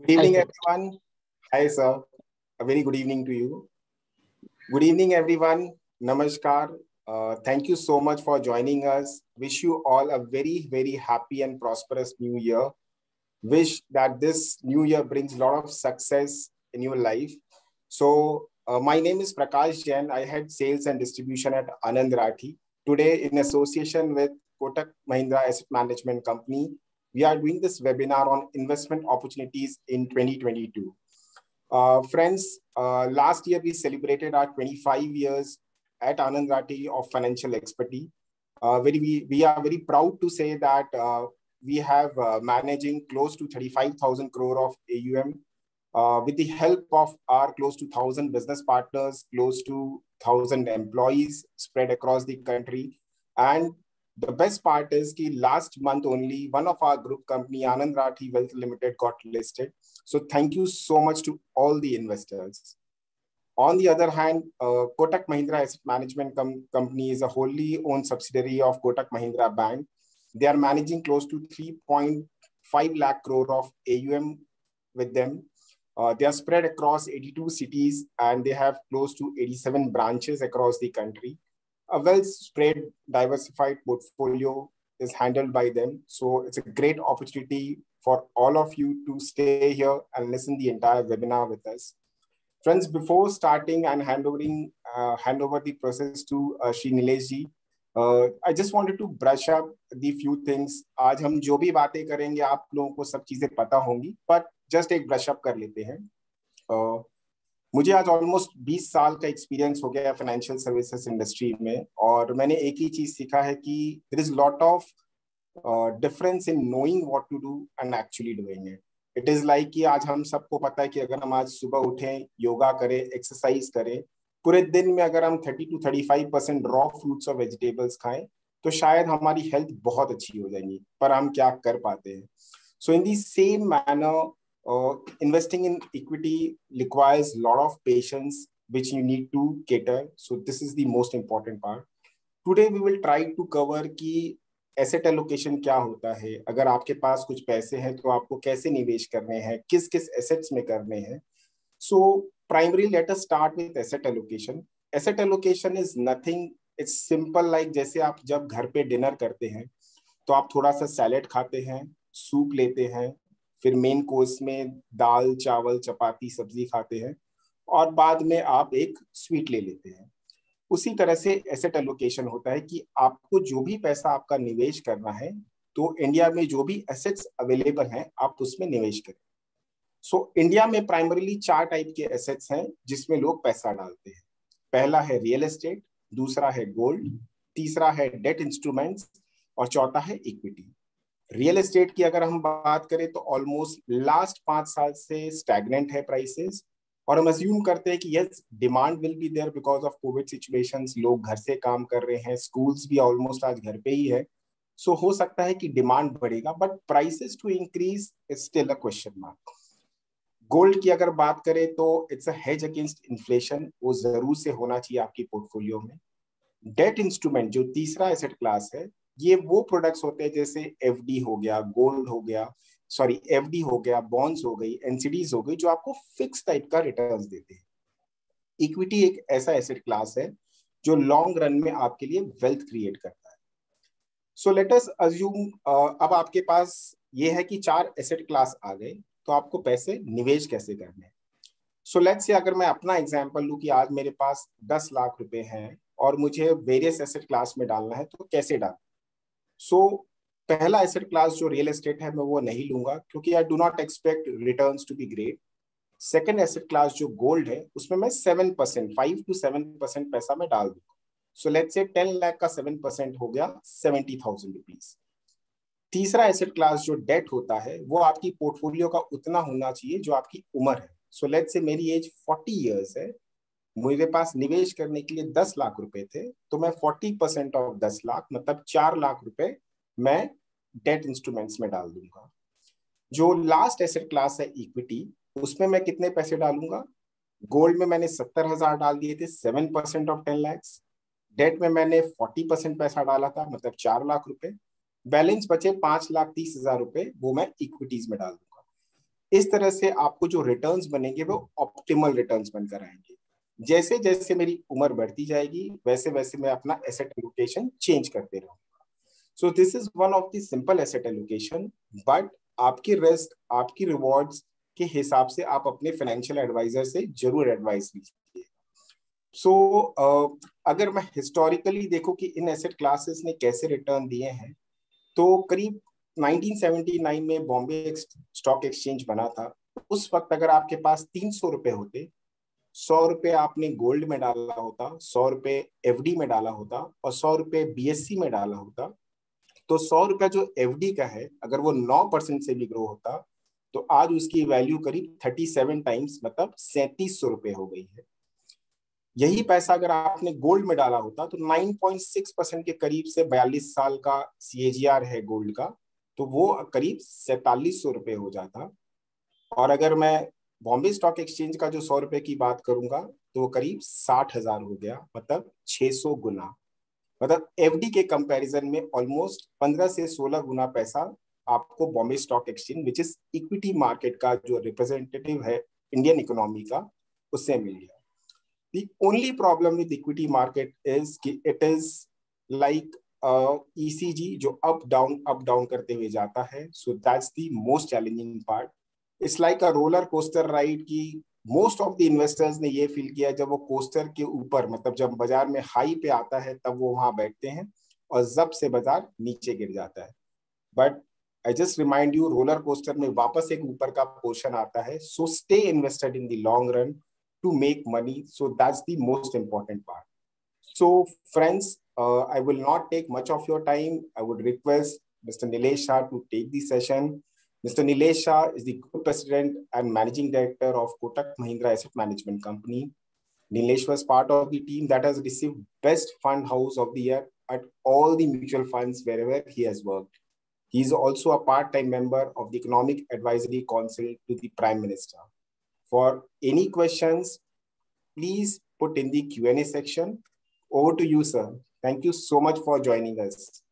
Good Hi, evening, sir. everyone. Hi, sir. A very good evening to you. Good evening, everyone. Namaskar. Thank you so much for joining us. Wish you all a very, very happy and prosperous new year. Wish that this new year brings a lot of success in your life. My name is Prakash Jain. I head sales and distribution at Anand Rathi. Today, in association with Kotak Mahindra Asset Management Company, we are doing this webinar on investment opportunities in 2022. Friends, last year we celebrated our 25 years at Anand Rathi of financial expertise. We are very proud to say that we have managing close to 35,000 crore of AUM with the help of our close to 1,000 business partners, close to 1,000 employees spread across the country. And the best part is that last month only one of our group company, Anand Rathi Wealth Limited, got listed. So thank you so much to all the investors. On the other hand, Kotak Mahindra Asset Management Company is a wholly owned subsidiary of Kotak Mahindra Bank. They are managing close to 3.5 lakh crore of AUM with them. They are spread across 82 cities and they have close to 87 branches across the country. A well-spread, diversified portfolio is handled by them. So it's a great opportunity for all of you to stay here and listen the entire webinar with us. Friends, before starting and hand over the process to Shri Nilesh ji, I just wanted to brush up the few things. आज हम जो भी बातें करेंगे आप लोगों को सब चीजें पता होंगी, but just एक brush up कर लेते हैं. मुझे आज ऑलमोस्ट 20 साल का एक्सपीरियंस हो गया फाइनेंशियल सर्विसेज इंडस्ट्री में और मैंने एक ही चीज सीखा है कि there is lot of difference in knowing what to do and actually doing it. It is like कि आज हम सबको पता है कि अगर हम आज सुबह उठें, योगा करें, एक्सरसाइज करें, पूरे दिन में अगर हम 30 to 35% रॉ फ्रूट्स और वेजिटेबल्स खाएं तो शायद हमारी हेल्थ बहुत अच्छी हो जाएगी, पर हम क्या कर पाते हैं. So in the same manner, investing in equity requires a lot of patience which you need to cater. So this is the most important part. Today we will try to cover कि asset allocation क्या होता है, अगर आपके पास कुछ पैसे हैं तो आपको कैसे निवेश करने हैं, किस किस एसेट्स में करने हैं. So primary let us start with asset allocation. Asset allocation is nothing, it's simple like जैसे आप जब घर पे डिनर करते हैं तो आप थोड़ा सा सैलेड खाते हैं, सूप लेते हैं, फिर मेन कोर्स में दाल, चावल, चपाती, सब्जी खाते हैं और बाद में आप एक स्वीट ले लेते हैं. उसी तरह से एसेट एलोकेशन होता है कि आपको जो भी पैसा आपका निवेश करना है तो इंडिया में जो भी एसेट्स अवेलेबल हैं आप उसमें निवेश करें. सो इंडिया में प्राइमरीली 4 टाइप के एसेट्स हैं जिसमें लोग पैसा डालते हैं. पहला है रियल एस्टेट, दूसरा है गोल्ड, तीसरा है डेट इंस्ट्रूमेंट्स और चौथा है इक्विटी. रियल एस्टेट की अगर हम बात करें तो ऑलमोस्ट लास्ट 5 साल से स्टैग्नेंट है प्राइसेस और हम अज्यूम करते हैं कि yes demand will be there because of covid situations. लोग घर से काम कर रहे हैं, स्कूल्स भी ऑलमोस्ट आज घर पे ही है. सो हो सकता है कि डिमांड बढ़ेगा but prices to increase is still a question mark. Gold की अगर बात करें तो it's a hedge against inflation, वो जरूर से होना चाहिए आपकी पोर्टफोलियो में. डेट इंस्ट्रूमेंट जो तीसरा एसेट क्लास है, ये वो प्रोडक्ट्स होते हैं जैसे एफडी हो गया, गोल्ड हो गया, सॉरी एफडी हो गया, बॉन्ड्स हो गई, एनसीडीज हो गई, जो आपको फिक्स टाइप का रिटर्न्स देते हैं. इक्विटी एक ऐसा एसेट क्लास है जो लॉन्ग रन में आपके लिए वेल्थ क्रिएट करता है. सो लेट अस अज्यूम अब आपके पास ये है कि 4 एसेट क्लास आ गए तो आपको पैसे निवेश कैसे करने हैं. सो लेट्स से अगर मैं अपना एग्जांपल लूं कि आज मेरे पास 10 लाख रुपए हैं और मुझे वेरियस एसेट क्लास में डालना है तो कैसे डाल. सो पहला एसेट क्लास जो रियल एस्टेट है मैं वो नहीं लूंगा क्योंकि I do not expect returns to be great. Second asset class जो गोल्ड है उसमें मैं 7%, 5 to 7% पैसा मैं डाल दूंगा. सो लेट्स से 10 लाख का 7% हो गया 70,000 रुपीज. तीसरा एसेट क्लास जो डेट होता है वो आपकी पोर्टफोलियो का उतना होना चाहिए जो आपकी उम्र है. सो लेट्स से मेरी एज 40 ईयर्स है, मेरे पास निवेश करने के लिए 10 लाख रुपए थे तो मैं 40% ऑफ 10 लाख मतलब 4 लाख रुपए मैं डेट इंस्ट्रूमेंट्स में डाल दूंगा. जो लास्ट एसेट क्लास है इक्विटी, उसमें मैं कितने पैसे डालूंगा. गोल्ड में मैंने 70,000 डाल दिए थे, 7% ऑफ 10 लैक्स. डेट में मैंने 40% पैसा डाला था मतलब 4 लाख रुपए. बैलेंस बचे 5,30,000 रुपए, वो मैं इक्विटीज में डाल दूंगा. इस तरह से आपको जो रिटर्न्स बनेंगे वो ऑप्टिमल रिटर्न्स बनकर आएंगे। जैसे जैसे मेरी उम्र बढ़ती जाएगी वैसे वैसे मैं अपना एसेट एलोकेशन चेंज करते रहूंगा। So this is one of the simple asset allocation, but आपकी रिस्क आपकी रिवॉर्ड्स के हिसाब से आप अपने फाइनेंशियल एडवाइजर से जरूर एडवाइस लीजिए। सो अगर मैं हिस्टोरिकली देखूं कि इन एसेट क्लासेस ने कैसे रिटर्न दिए हैं, तो करीब 1979 में बॉम्बे स्टॉक एक्सचेंज बना था। उस वक्त अगर आपके पास 300 रुपए होते, 100 रुपए आपने गोल्ड में डाला होता, 100 रुपए एफडी में डाला होता और 100 रुपए बीएससी में डाला होता, तो 100 रुपया जो एफडी का है अगर वो 9% से भी ग्रो होता तो आज उसकी वैल्यू करीब 37 टाइम्स मतलब 3700 रुपए हो गई है। यही पैसा अगर आपने गोल्ड में डाला होता तो 9.6% के करीब से 42 साल का सीएजीआर है गोल्ड का, तो वो करीब 4700 रुपए हो जाता। और अगर मैं बॉम्बे स्टॉक एक्सचेंज का जो 100 रुपए की बात करूंगा तो वो करीब 60,000 हो गया, मतलब 600 गुना। मतलब एफडी के कंपैरिजन में ऑलमोस्ट 15 से 16 गुना पैसा आपको Bombay stock exchange which is equity market का जो रिप्रेजेंटेटिव है इंडियन इकोनॉमी का, उससे मिल गया। The only problem with equity market is कि it is like ECG जो up down करते हुए जाता है. So that's the most challenging part. It's like a roller coaster ride की most of the investors ने ये फील किया जब वो कोस्टर के ऊपर मतलब जब बाजार में हाई पे आता है तब वो वहां बैठते हैं और जब से बाजार नीचे गिर जाता है। But I just remind you, roller coaster में वापस एक ऊपर का पोर्शन आता है। So stay invested in the long run to make money. So that's the most important part. So friends, I will not take much of your time. I would request Mr. Nilesh Shah to take the session. Mr. Nilesh Shah is the Group President and Managing Director of Kotak Mahindra Asset Management Company. Nilesh was part of the team that has received Best Fund House of the Year at all the mutual funds wherever he has worked. He is also a part-time member of the Economic Advisory Council to the Prime Minister. For any questions, please put in the Q&A section. Over to you, sir. Thank you so much for joining us.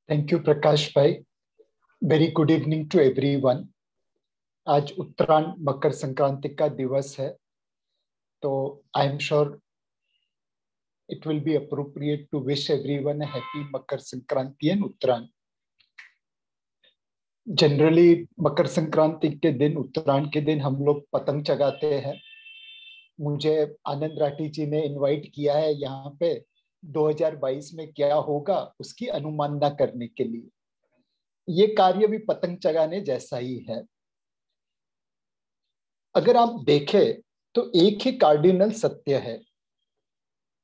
Thank you, Prakash bhai. Very good evening to everyone. आज उत्तरायण मकर संक्रांति का दिवस है, तो I am sure it will be appropriate to wish everyone a happy Makar Sankranti and Uttarayan. Generally Makar Sankranti के दिन, उत्तरायण के दिन हम लोग पतंग चगाते हैं। मुझे आनंद राठी जी ने इनवाइट किया है यहाँ पे 2022 में क्या होगा उसकी अनुमानना करने के लिए। ये कार्य भी पतंग चगाने जैसा ही है। अगर आप देखें तो एक ही कार्डिनल सत्य है,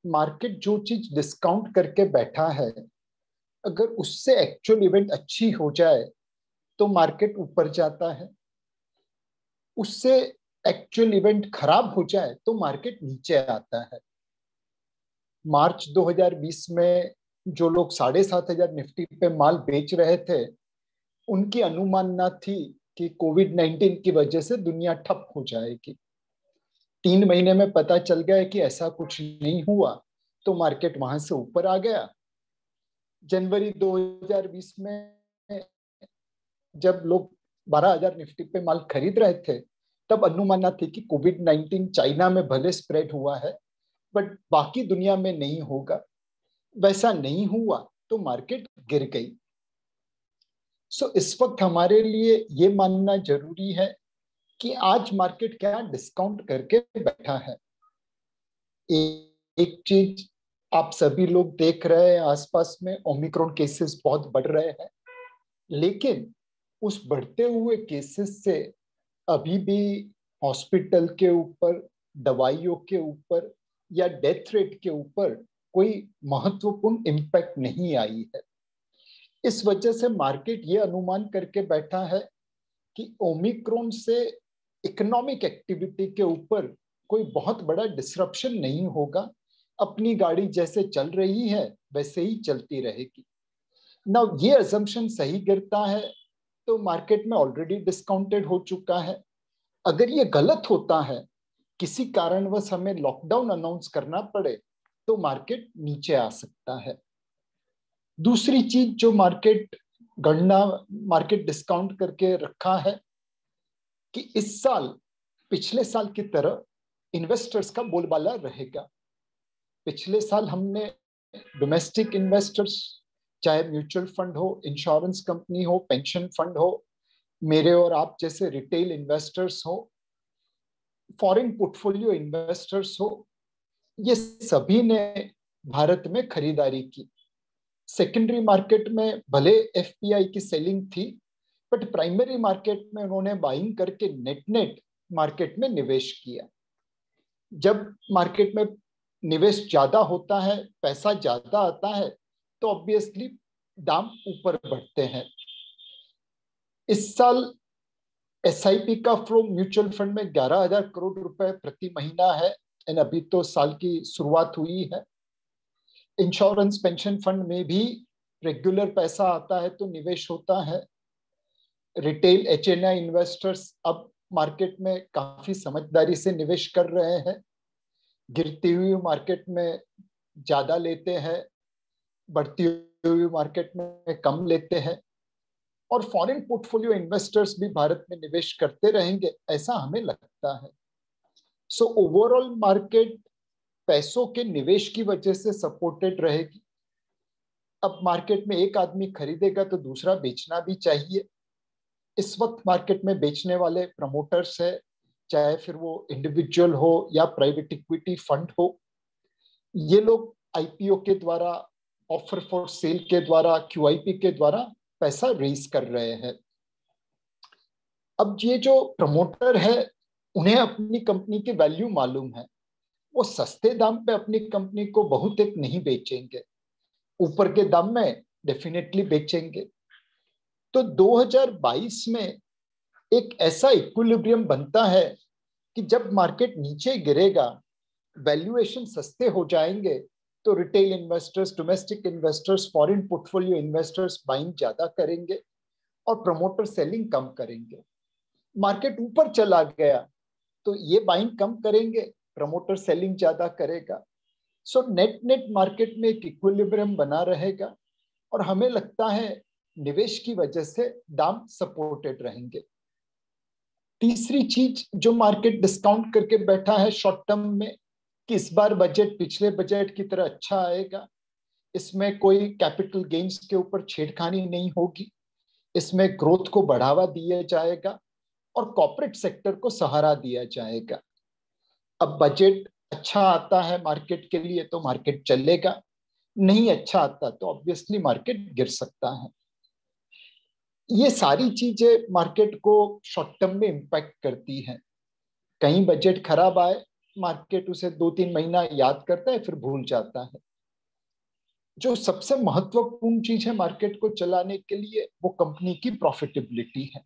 मार्केट जो चीज डिस्काउंट करके बैठा है अगर उससे एक्चुअल इवेंट अच्छी हो जाए तो मार्केट ऊपर जाता है, उससे एक्चुअल इवेंट खराब हो जाए तो मार्केट नीचे आता है। मार्च 2020 में जो लोग 7,500 निफ्टी पे माल बेच रहे थे उनकी अनुमानना थी कि कोविड-19 की वजह से दुनिया ठप हो जाएगी। 3 महीने में पता चल गया कि ऐसा कुछ नहीं हुआ, तो मार्केट वहां से ऊपर आ गया। जनवरी 2020 में जब लोग 12,000 निफ्टी पे माल खरीद रहे थे तब अनुमानना थी कि कोविड-19 चाइना में भले स्प्रेड हुआ है बट बाकी दुनिया में नहीं होगा। वैसा नहीं हुआ तो मार्केट गिर गई। सो इस वक्त हमारे लिए ये मानना जरूरी है कि आज मार्केट क्या डिस्काउंट करके बैठा है। एक चीज आप सभी लोग देख रहे हैं, आसपास में ओमिक्रॉन केसेस बहुत बढ़ रहे हैं, लेकिन उस बढ़ते हुए केसेस से अभी भी हॉस्पिटल के ऊपर, दवाइयों के ऊपर या डेथ रेट के ऊपर कोई महत्वपूर्ण इम्पैक्ट नहीं आई है। इस वजह से मार्केट ये अनुमान करके बैठा है कि ओमिक्रॉन से इकोनॉमिक एक्टिविटी के ऊपर कोई बहुत बड़ा डिसरप्शन नहीं होगा, अपनी गाड़ी जैसे चल रही है वैसे ही चलती रहेगी। ना ये अजम्पशन सही गिरता है तो मार्केट में ऑलरेडी डिस्काउंटेड हो चुका है। अगर ये गलत होता है, किसी कारणवश हमें लॉकडाउन अनाउंस करना पड़े तो मार्केट नीचे आ सकता है। दूसरी चीज जो मार्केट डिस्काउंट करके रखा है कि इस साल पिछले साल की तरह इन्वेस्टर्स का बोलबाला रहेगा। पिछले साल हमने डोमेस्टिक इन्वेस्टर्स, चाहे म्यूचुअल फंड हो, इंश्योरेंस कंपनी हो, पेंशन फंड हो, मेरे और आप जैसे रिटेल इन्वेस्टर्स हो, फॉरेन पोर्टफोलियो इन्वेस्टर्स हो, ये सभी ने भारत में खरीदारी की। सेकेंडरी मार्केट में भले एफपीआई की सेलिंग थी, बट प्राइमरी मार्केट में उन्होंने बाइंग करके नेट नेट मार्केट में निवेश किया। जब मार्केट में निवेश ज्यादा होता है, पैसा ज्यादा आता है, तो ऑब्वियसली दाम ऊपर बढ़ते हैं। इस साल एसआईपी का फ्लो म्यूचुअल फंड में 11,000 करोड़ रुपए प्रति महीना है, एंड अभी तो साल की शुरुआत हुई है। इंश्योरेंस पेंशन फंड में भी रेगुलर पैसा आता है तो निवेश होता है। रिटेल एचएनआई इन्वेस्टर्स अब मार्केट में काफी समझदारी से निवेश कर रहे हैं, गिरती हुई मार्केट में ज्यादा लेते हैं, बढ़ती हुई मार्केट में कम लेते हैं, और फॉरेन पोर्टफोलियो इन्वेस्टर्स भी भारत में निवेश करते रहेंगे, ऐसा हमें लगता है। सो ओवरऑल मार्केट पैसों के निवेश की वजह से सपोर्टेड रहेगी। अब मार्केट में एक आदमी खरीदेगा तो दूसरा बेचना भी चाहिए। इस वक्त मार्केट में बेचने वाले प्रमोटर्स है, चाहे फिर वो इंडिविजुअल हो या प्राइवेट इक्विटी फंड हो। ये लोग आईपीओ के द्वारा, ऑफर फॉर सेल के द्वारा, क्यूआईपी के द्वारा पैसा रेज कर रहे हैं। अब ये जो प्रमोटर है, उन्हें अपनी कंपनी की वैल्यू मालूम है, वो सस्ते दाम पे अपनी कंपनी को बहुत एक नहीं बेचेंगे, ऊपर के दाम में डेफिनेटली बेचेंगे। तो 2022 में एक ऐसा इक्विलिब्रियम बनता है कि जब मार्केट नीचे गिरेगा, वैल्यूएशन सस्ते हो जाएंगे, तो retail investors, domestic investors, foreign portfolio investors buying ज्यादा करेंगे और प्रमोटर सेलिंग कम करेंगे। मार्केट ऊपर चला गया तो ये बाइंग कम करेंगे, प्रमोटर सेलिंग ज्यादा करेगा। सो नेट नेट मार्केट में एक इक्विलिब्रियम बना रहेगा, और हमें लगता है निवेश की वजह से दाम सपोर्टेड रहेंगे। तीसरी चीज जो मार्केट डिस्काउंट करके बैठा है शॉर्ट टर्म में, कि इस बार बजट पिछले बजट की तरह अच्छा आएगा, इसमें कोई कैपिटल गेन्स के ऊपर छेड़खानी नहीं होगी, इसमें ग्रोथ को बढ़ावा दिया जाएगा और कॉर्पोरेट सेक्टर को सहारा दिया जाएगा। अब बजट अच्छा आता है मार्केट के लिए तो मार्केट चलेगा, नहीं अच्छा आता तो ऑब्वियसली मार्केट गिर सकता है। ये सारी चीजें मार्केट को शॉर्ट टर्म में इंपैक्ट करती हैं। कहीं बजट खराब आए, मार्केट उसे 2-3 महीना याद करता है, फिर भूल जाता है। जो सबसे महत्वपूर्ण चीज है मार्केट को चलाने के लिए, वो कंपनी की प्रॉफिटेबिलिटी है।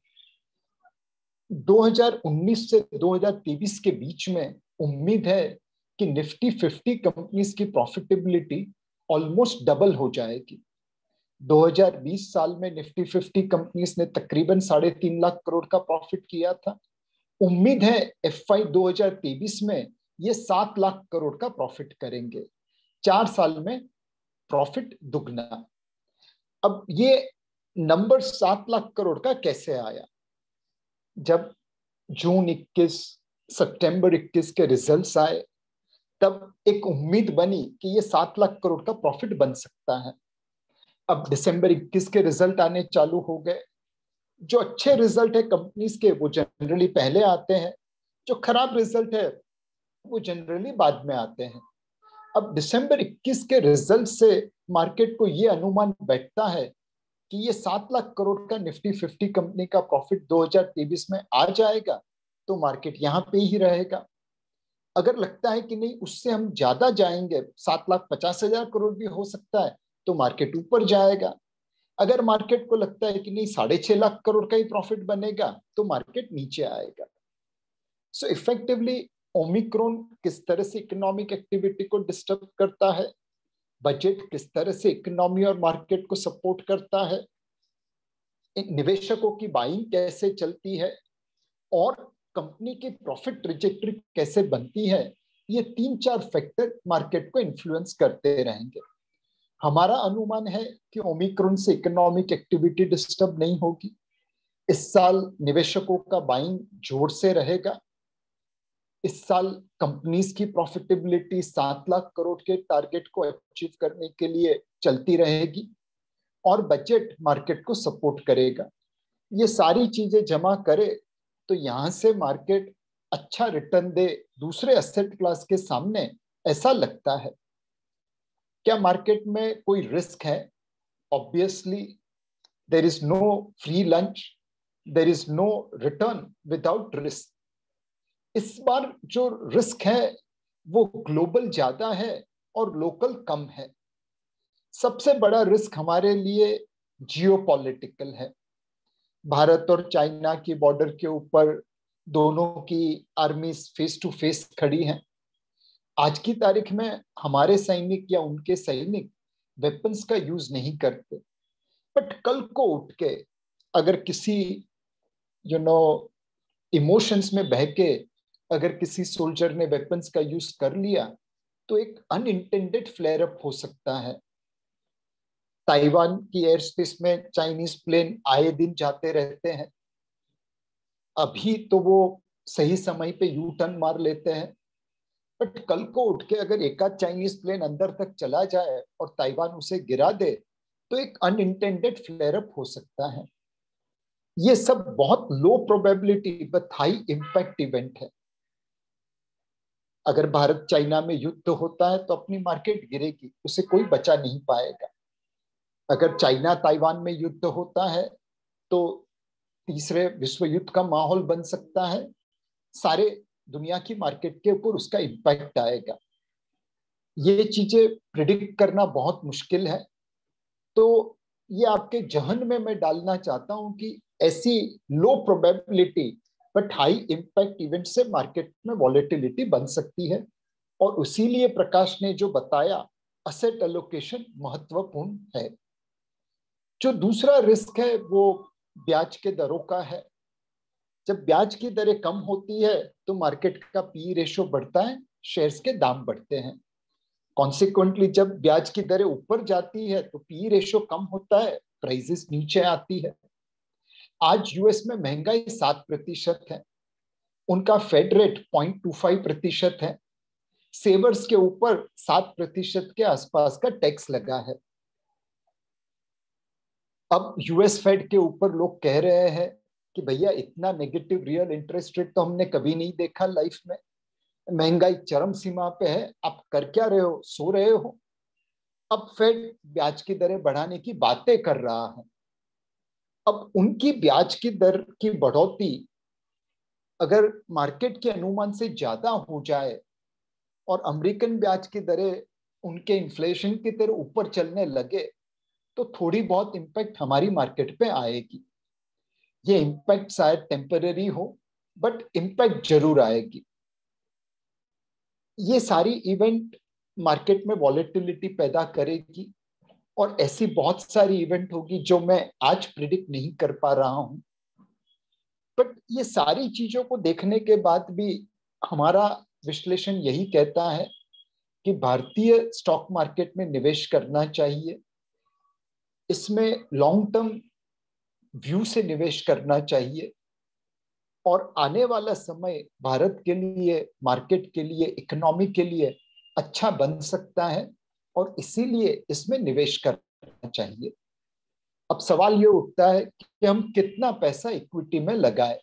2019 से 2023 के बीच में उम्मीद है कि निफ्टी 50 कंपनीज की प्रॉफिटेबिलिटी ऑलमोस्ट डबल हो जाएगी। 2020 साल में निफ्टी 50 कंपनीज ने तकरीबन 3.5 लाख करोड़ का प्रॉफिट किया था। उम्मीद है एफआई 2023 में ये 7 लाख करोड़ का प्रॉफिट करेंगे। 4 साल में प्रॉफिट दुगना। अब ये नंबर 7 लाख करोड़ का कैसे आया? जब जून 21, सितंबर 21 के रिजल्ट्स आए, तब एक उम्मीद बनी कि ये 7 लाख करोड़ का प्रॉफिट बन सकता है। अब दिसंबर 21 के रिजल्ट आने चालू हो गए। जो अच्छे रिजल्ट है कंपनीज के, वो जनरली पहले आते हैं, जो खराब रिजल्ट है वो जनरली बाद में आते हैं। अब दिसंबर 21 के रिजल्ट से मार्केट को ये अनुमान बैठता है कि ये 7 लाख करोड़ का निफ्टी 50 कंपनी का प्रॉफिट 2023 में आ जाएगा, तो मार्केट यहाँ पे ही रहेगा। अगर लगता है कि नहीं उससे हम ज्यादा जाएंगे, 7,50,000 करोड़ भी हो सकता है, तो मार्केट ऊपर जाएगा। अगर मार्केट को लगता है कि नहीं 6.5 लाख करोड़ का ही प्रॉफिट बनेगा, तो मार्केट नीचे आएगा। सो इफेक्टिवली ओमिक्रॉन किस तरह से इकोनॉमिक एक्टिविटी को डिस्टर्ब करता है, बजट किस तरह से इकोनॉमी और मार्केट को सपोर्ट करता है, निवेशकों की बाइंग कैसे चलती है, और कंपनी की प्रॉफिट ट्रेजेक्टरी कैसे बनती है, ये 3-4 फैक्टर मार्केट को इन्फ्लुएंस करते रहेंगे। हमारा अनुमान है कि ओमिक्रॉन से इकोनॉमिक एक्टिविटी डिस्टर्ब नहीं होगी, इस साल निवेशकों का बाइंग जोर से रहेगा। इस साल कंपनीज की प्रॉफिटेबिलिटी 7 लाख करोड़ के टारगेट को अचीव करने के लिए चलती रहेगी और बजट मार्केट को सपोर्ट करेगा। ये सारी चीजें जमा करे तो यहां से मार्केट अच्छा रिटर्न दे दूसरे एसेट क्लास के सामने, ऐसा लगता है। क्या मार्केट में कोई रिस्क है? Obviously there is no free lunch, there is no return without risk. इस बार जो रिस्क है वो ग्लोबल ज्यादा है और लोकल कम है। सबसे बड़ा रिस्क हमारे लिए जियोपॉलिटिकल है। भारत और चाइना की बॉर्डर के ऊपर दोनों की आर्मीज फेस टू फेस खड़ी हैं। आज की तारीख में हमारे सैनिक या उनके सैनिक वेपन्स का यूज नहीं करते, बट कल को उठ के अगर किसी इमोशंस में बह के अगर किसी सोल्जर ने वेपन्स का यूज कर लिया तो एक अनइंटेंडेड फ्लेयर अप हो सकता है। ताइवान की एयर स्पेस में चाइनीज प्लेन आए दिन जाते रहते हैं। अभी तो वो सही समय पे यू टर्न मार लेते हैं, बट कल को उठ के अगर एक आध चाइनीज प्लेन अंदर तक चला जाए और ताइवान उसे गिरा दे तो एक अनइंटेंडेड फ्लेयर अप हो सकता है। ये सब बहुत लो probability but high impact event है। अगर भारत चाइना में युद्ध होता है तो अपनी मार्केट गिरेगी, उसे कोई बचा नहीं पाएगा। अगर चाइना ताइवान में युद्ध होता है तो तीसरे विश्व युद्ध का माहौल बन सकता है। सारे दुनिया की मार्केट के ऊपर उसका इम्पैक्ट आएगा। ये चीजें प्रिडिक्ट करना बहुत मुश्किल है। तो ये आपके जहन में मैं डालना चाहता हूं कि ऐसी लो probability but high impact event से मार्केट में वॉलेटिलिटी बन सकती है। और उसीलिए प्रकाश ने जो बताया, असेट एलोकेशन महत्वपूर्ण है। जो दूसरा रिस्क है वो ब्याज के दरों का है। जब ब्याज की दरें कम होती है तो मार्केट का पी रेशो बढ़ता है, शेयर्स के दाम बढ़ते हैं। कॉन्सिक्वेंटली जब ब्याज की दरें ऊपर जाती है तो पी रेशो कम होता है, प्राइसेस नीचे आती है। आज यूएस में महंगाई 7% है, उनका फेड रेट 0.25% है। सेवर्स के ऊपर 7% के आसपास का टैक्स लगा है। अब यूएस फेड के ऊपर लोग कह रहे हैं कि भैया इतना नेगेटिव रियल इंटरेस्ट रेट तो हमने कभी नहीं देखा लाइफ में, महंगाई चरम सीमा पे है, आप कर क्या रहे हो, सो रहे हो। अब फेड ब्याज की दरें बढ़ाने की बातें कर रहा है। अब उनकी ब्याज की दर की बढ़ोतरी अगर मार्केट के अनुमान से ज्यादा हो जाए और अमेरिकन ब्याज की दरें उनके इन्फ्लेशन की तरह ऊपर चलने लगे तो थोड़ी बहुत इंपैक्ट हमारी मार्केट पे आएगी। ये इंपैक्ट शायद टेम्पररी हो, बट इंपैक्ट जरूर आएगी। ये सारी इवेंट मार्केट में वॉलेटिलिटी पैदा करेगी और ऐसी बहुत सारी इवेंट होगी जो मैं आज प्रिडिक्ट नहीं कर पा रहा हूं। बट ये सारी चीजों को देखने के बाद भी हमारा विश्लेषण यही कहता है कि भारतीय स्टॉक मार्केट में निवेश करना चाहिए। इसमें लॉन्ग टर्म व्यू से निवेश करना चाहिए और आने वाला समय भारत के लिए, मार्केट के लिए, इकोनॉमी के लिए अच्छा बन सकता है और इसीलिए इसमें निवेश करना चाहिए। अब सवाल ये उठता है कि हम कितना पैसा इक्विटी में लगाएं।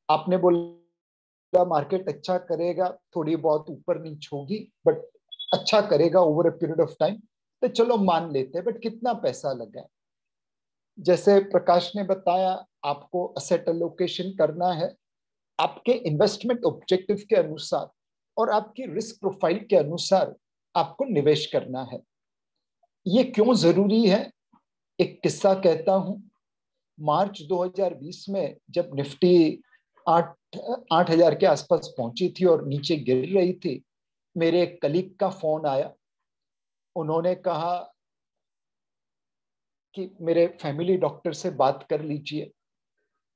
आपने बोला मार्केट अच्छा करेगा, थोड़ी बहुत ऊपर नीचे होगी बट अच्छा करेगा over a period of time, तो चलो मान लेते हैं, बट कितना पैसा लगाएं। जैसे प्रकाश ने बताया, आपको असेट एलोकेशन करना है आपके इन्वेस्टमेंट ऑब्जेक्टिव के अनुसार और आपकी रिस्क प्रोफाइल के अनुसार आपको निवेश करना है। ये क्यों जरूरी है? एक किस्सा कहता हूं। मार्च 2020 में जब निफ्टी 8,000 के आसपास पहुंची थी और नीचे गिर रही थी, मेरे एक कलीग का फोन आया। उन्होंने कहा कि मेरे फैमिली डॉक्टर से बात कर लीजिए।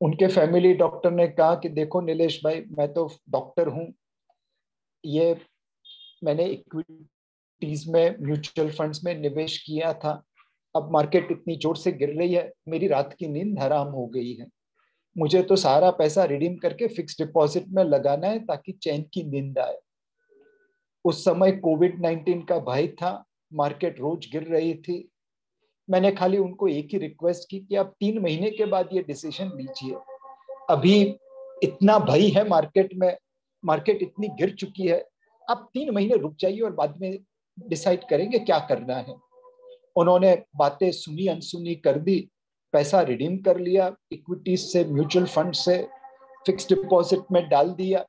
उनके फैमिली डॉक्टर ने कहा कि देखो नीलेश भाई, मैं तो डॉक्टर हूं, ये मैंने इक्विटीज में, म्यूचुअल फंड्स में निवेश किया था, अब मार्केट इतनी जोर से गिर रही है, मेरी रात की नींद हराम हो गई है। मुझे तो सारा पैसा रिडीम करके फिक्स डिपॉजिट में लगाना है ताकि चैन की नींद आए। उस समय कोविड-19 का भय था, मार्केट रोज गिर रही थी। मैंने खाली उनको एक ही रिक्वेस्ट की कि आप 3 महीने के बाद ये डिसीजन लीजिए। अभी इतना भय है मार्केट में, मार्केट इतनी गिर चुकी है, आप 3 महीने रुक जाइए और बाद में डिसाइड करेंगे क्या करना है। उन्होंने बातें सुनी अनसुनी कर दी, पैसा रिडीम कर लिया, इक्विटीज से, म्यूचुअल फंड से फिक्स डिपॉजिट में डाल दिया।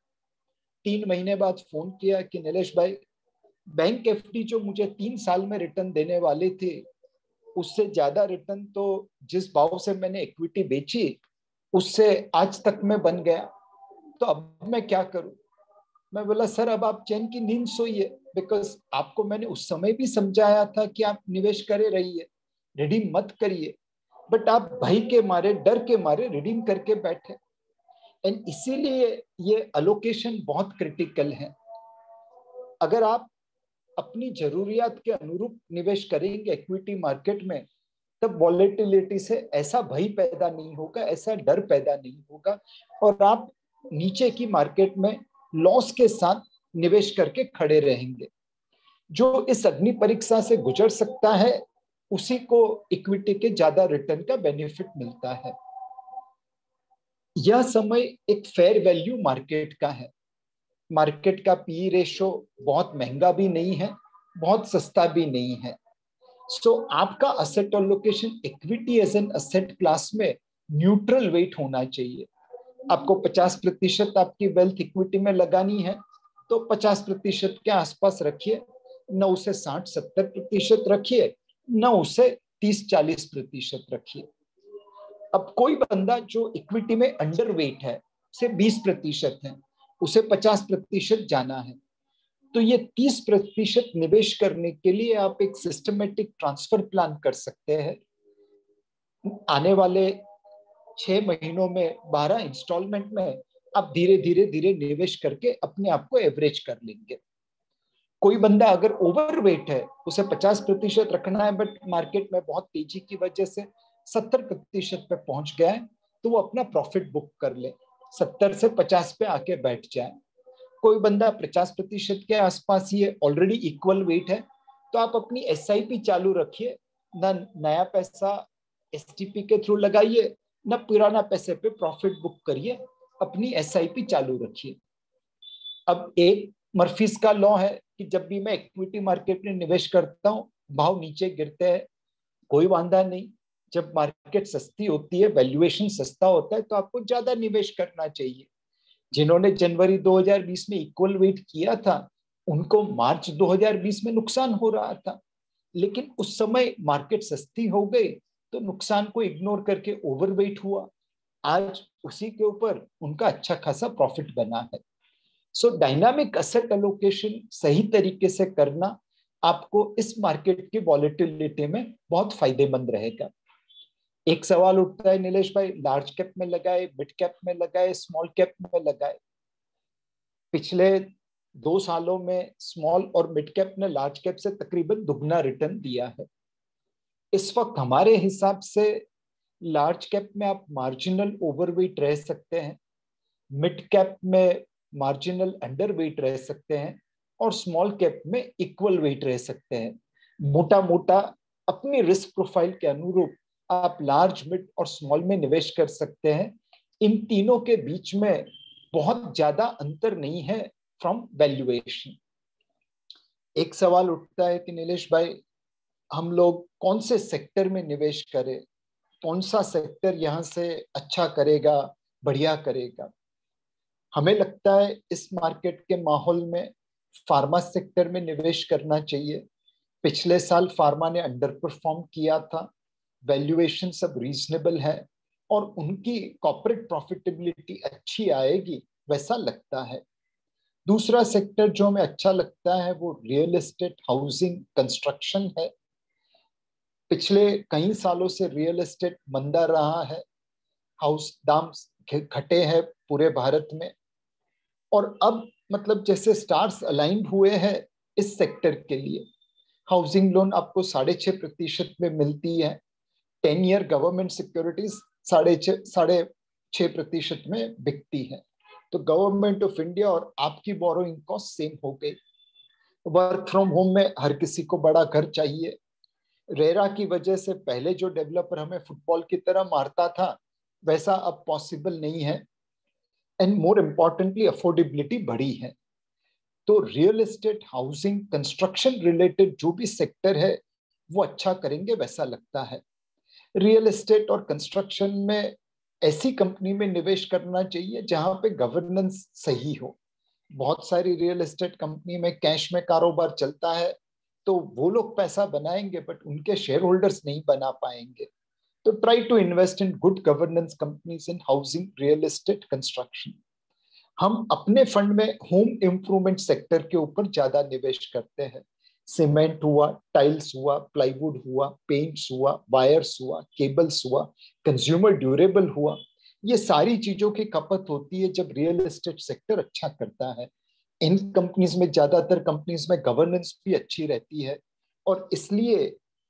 3 महीने बाद फोन किया कि नीलेश भाई, बैंक एफडी जो मुझे 3 साल में रिटर्न देने वाली थी, उससे ज्यादा रिटर्न तो जिस भाव से मैंने इक्विटी बेची उससे आज तक में बन गया, तो अब मैं क्या करूं। मैं बोला सर अब आप चैन की नींद सोइए, बिकॉज आपको मैंने उस समय भी समझाया था कि आप निवेश करे रहिए, रिडीम मत करिए, बट आप भय के मारे, डर के मारे रिडीम करके बैठे। एंड इसीलिए ये अलोकेशन बहुत क्रिटिकल है। अगर आप अपनी जरूरियात के अनुरूप निवेश करेंगे इक्विटी मार्केट में, तब वॉलेटिलिटी से ऐसा भय पैदा नहीं होगा, ऐसा डर पैदा नहीं होगा, और आप नीचे की मार्केट में लॉस के साथ निवेश करके खड़े रहेंगे। जो इस अग्नि परीक्षा से गुजर सकता है उसी को इक्विटी के ज्यादा रिटर्न का बेनिफिट मिलता है। यह समय एक फेयर वैल्यू मार्केट का है। मार्केट का पी रेशो बहुत महंगा भी नहीं है, बहुत सस्ता भी नहीं है। सो आपका asset allocation equity as an asset class में न्यूट्रल वेट होना चाहिए। आपको 50% आपकी वेल्थ इक्विटी में लगानी है तो 50% के आसपास रखिए, न उसे 60-70% रखिए, न उसे 30-40% रखिए। अब कोई बंदा जो इक्विटी में अंडर वेट है, से 20% है, उसे 50% जाना है, तो ये 30% निवेश करने के लिए आप एक सिस्टमेटिक ट्रांसफर प्लान कर सकते हैं। आने वाले 6 महीनों में 12 इंस्टॉलमेंट में आप धीरे धीरे धीरे निवेश करके अपने आप को एवरेज कर लेंगे। कोई बंदा अगर ओवरवेट है, उसे 50% रखना है, बट मार्केट में बहुत तेजी की वजह से 70% पे पहुंच गया है, तो वो अपना प्रॉफिट बुक कर ले, 70 से 50 पे आके बैठ जाए। कोई बंदा 50% के आसपास ही है, ऑलरेडी इक्वल वेट है, तो आप अपनी एसआईपी चालू रखिए, ना नया पैसा एसटीपी के थ्रू लगाइए, ना पुराना पैसे पे प्रॉफिट बुक करिए, अपनी एसआईपी चालू रखिए। अब एक मर्फीज का लॉ है कि जब भी मैं इक्विटी मार्केट में निवेश करता हूँ, भाव नीचे गिरते हैं, कोई वांधा नहीं। जब मार्केट सस्ती होती है, वैल्यूएशन सस्ता होता है, तो आपको ज्यादा निवेश करना चाहिए। जिन्होंने जनवरी 2020 में इक्वल वेट किया था, उनको मार्च 2020 में नुकसान हो रहा था, लेकिन उस समय मार्केट सस्ती हो गई तो नुकसान को इग्नोर करके ओवरवेट हुआ। आज उसी के ऊपर उनका अच्छा खासा प्रॉफिट बना है। सो डायनामिक एसेट एलोकेशन सही तरीके से करना आपको इस मार्केट की वॉलेटिलिटी में बहुत फायदेमंद रहेगा। एक सवाल उठता है नीलेश भाई, लार्ज कैप में लगाए, मिड कैप में लगाए, स्मॉल कैप में लगाए। पिछले 2 सालों में स्मॉल और मिड कैप ने लार्ज कैप से तकरीबन दुगना रिटर्न दिया है। इस वक्त हमारे हिसाब से लार्ज कैप में आप मार्जिनल ओवरवेट रह सकते हैं, मिड कैप में मार्जिनल अंडरवेट रह सकते हैं, और स्मॉल कैप में इक्वल वेट रह सकते हैं। मोटा मोटा अपनी रिस्क प्रोफाइल के अनुरूप आप लार्ज, मिड और स्मॉल में निवेश कर सकते हैं। इन तीनों के बीच में बहुत ज्यादा अंतर नहीं है फ्रॉम वैल्यूएशन। एक सवाल उठता है कि नीलेश भाई, हम लोग कौन से सेक्टर में निवेश करें, कौन सा सेक्टर यहाँ से अच्छा करेगा, बढ़िया करेगा। हमें लगता है इस मार्केट के माहौल में फार्मा सेक्टर में निवेश करना चाहिए। पिछले साल फार्मा ने अंडर परफॉर्म किया था, वैल्यूएशन सब रीजनेबल है, और उनकी कॉर्पोरेट प्रॉफिटेबिलिटी अच्छी आएगी वैसा लगता है। दूसरा सेक्टर जो हमें अच्छा लगता है वो रियल एस्टेट, हाउसिंग, कंस्ट्रक्शन है। पिछले कई सालों से रियल एस्टेट मंदा रहा है, हाउस दाम घटे हैं पूरे भारत में, और अब मतलब जैसे स्टार्स अलाइन हुए हैं इस सेक्टर के लिए। हाउसिंग लोन आपको 6.5% में मिलती है, 10 ईयर गवर्नमेंट सिक्योरिटीज 6.5 6% में बिकती है। तो गवर्नमेंट ऑफ इंडिया और आपकी बोरोइंग कॉस्ट सेम हो गई। वर्क फ्रॉम होम में हर किसी को बड़ा घर चाहिए। रेरा की वजह से पहले जो डेवलपर हमें फुटबॉल की तरह मारता था वैसा अब पॉसिबल नहीं है। एंड मोर इम्पोर्टेंटली अफोर्डेबिलिटी बढ़ी है। तो real estate, housing, construction related जो भी सेक्टर है वो अच्छा करेंगे वैसा लगता है। रियल एस्टेट और कंस्ट्रक्शन में ऐसी कंपनी में निवेश करना चाहिए जहां पे गवर्नेंस सही हो। बहुत सारी रियल एस्टेट कंपनी में कैश में कारोबार चलता है, तो वो लोग पैसा बनाएंगे बट उनके शेयर होल्डर्स नहीं बना पाएंगे। तो try to invest in good governance companies in housing, real estate, construction. हम अपने फंड में होम इम्प्रूवमेंट सेक्टर के ऊपर ज्यादा निवेश करते हैं। सीमेंट हुआ, टाइल्स हुआ, प्लाईवुड हुआ, पेंट्स हुआ, वायर्स हुआ, केबल्स हुआ, कंज्यूमर ड्यूरेबल हुआ। ये सारी चीजों की खपत होती है जब रियल एस्टेट सेक्टर अच्छा करता है। इन कंपनीज में, ज्यादातर कंपनीज में गवर्नेंस भी अच्छी रहती है और इसलिए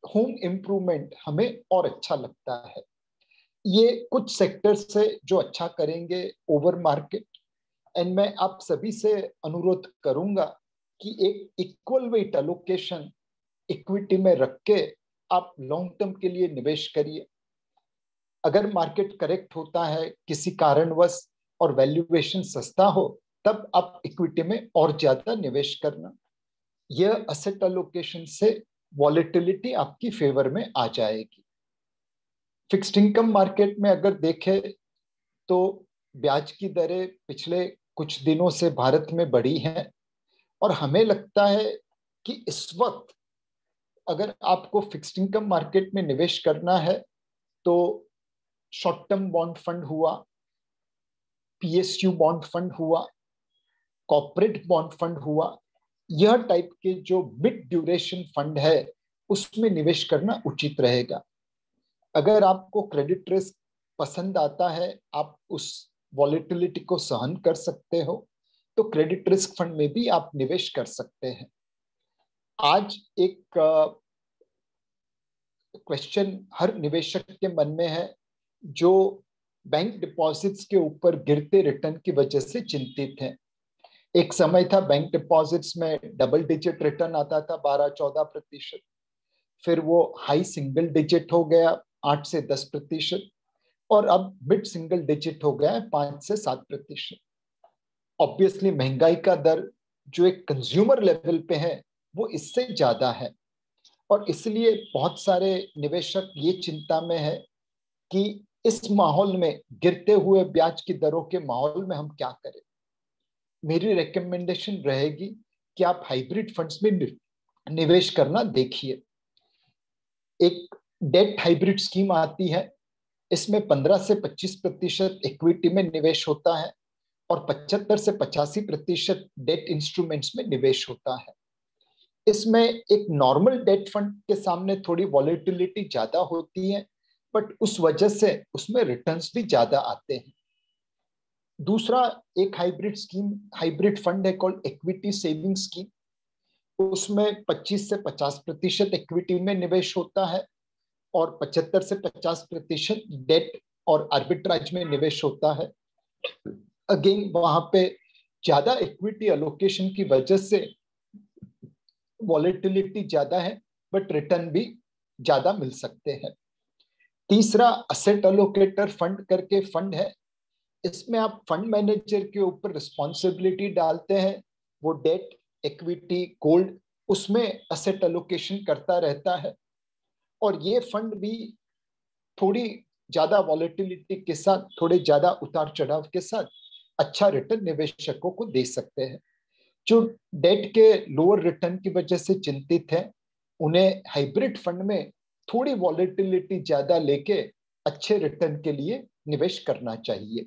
होम इम्प्रूवमेंट हमें और अच्छा लगता है। ये कुछ सेक्टर्स से जो अच्छा करेंगे ओवर मार्केट। एंड मैं आप सभी से अनुरोध करूंगा कि एक इक्वल वेट अलोकेशन इक्विटी में रख के आप लॉन्ग टर्म के लिए निवेश करिए। अगर मार्केट करेक्ट होता है किसी कारणवश और वैल्यूएशन सस्ता हो, तब आप इक्विटी में और ज्यादा निवेश करना। यह असेट अलोकेशन से वॉलेटिलिटी आपकी फेवर में आ जाएगी। फिक्स्ड इनकम मार्केट में अगर देखें तो ब्याज की दरें पिछले कुछ दिनों से भारत में बढ़ी हैं और हमें लगता है कि इस वक्त अगर आपको फिक्स्ड इनकम मार्केट में निवेश करना है तो शॉर्ट टर्म बॉन्ड फंड हुआ, पीएसयू बॉन्ड फंड हुआ, कॉर्पोरेट बॉन्ड फंड हुआ, यह टाइप के जो मिड ड्यूरेशन फंड है उसमें निवेश करना उचित रहेगा। अगर आपको क्रेडिट रिस्क पसंद आता है, आप उस वॉलेटिलिटी को सहन कर सकते हो, तो क्रेडिट रिस्क फंड में भी आप निवेश कर सकते हैं। आज एक क्वेश्चन हर निवेशक के मन में है जो बैंक डिपॉजिट्स के ऊपर गिरते रिटर्न की वजह से चिंतित है। एक समय था बैंक डिपॉजिट्स में डबल डिजिट रिटर्न आता था, 12-14%। फिर वो हाई सिंगल डिजिट हो गया, 8 से 10%, और अब मिड सिंगल डिजिट हो गया है, 5 से 7%। ऑब्वियसली महंगाई का दर जो एक कंज्यूमर लेवल पे है वो इससे ज्यादा है और इसलिए बहुत सारे निवेशक ये चिंता में है कि इस माहौल में, गिरते हुए ब्याज की दरों के माहौल में हम क्या करें। मेरी रिकमेंडेशन रहेगी कि आप हाइब्रिड फंड्स में निवेश करना देखिए। एक डेट हाइब्रिड स्कीम आती है, इसमें 15 से 25% इक्विटी में निवेश होता है और 75 से 85% डेट इंस्ट्रूमेंट्स में निवेश होता है। इसमें एक नॉर्मल डेट फंड के सामने थोड़ी वॉलेटिलिटी ज्यादा होती है, बट उस वजह से उसमें रिटर्न्स भी ज्यादा आते हैं। दूसरा एक हाइब्रिड फंड है कॉल्ड इक्विटी सेविंग स्कीम। उसमें 25 से 50% इक्विटी में निवेश होता है और 75 से 50% डेट और आर्बिट्राज में निवेश होता है। अगेन वहां पे ज्यादा इक्विटी अलोकेशन की वजह से वॉलेटिलिटी ज्यादा है बट रिटर्न भी ज्यादा मिल सकते हैं। तीसरा असेट अलोकेटर फंड करके फंड है। इसमें आप फंड मैनेजर के ऊपर रिस्पॉन्सिबिलिटी डालते हैं, वो डेट, इक्विटी, गोल्ड, उसमें असेट अलोकेशन करता रहता है और ये फंड भी थोड़ी ज्यादा वॉलेटिलिटी के साथ, थोड़े ज्यादा उतार चढ़ाव के साथ अच्छा रिटर्न निवेशकों को दे सकते हैं। जो डेट के लोअर रिटर्न की वजह से चिंतित है, उन्हें हाइब्रिड फंड में थोड़ी वॉलेटिलिटी ज्यादा लेके अच्छे रिटर्न के लिए निवेश करना चाहिए।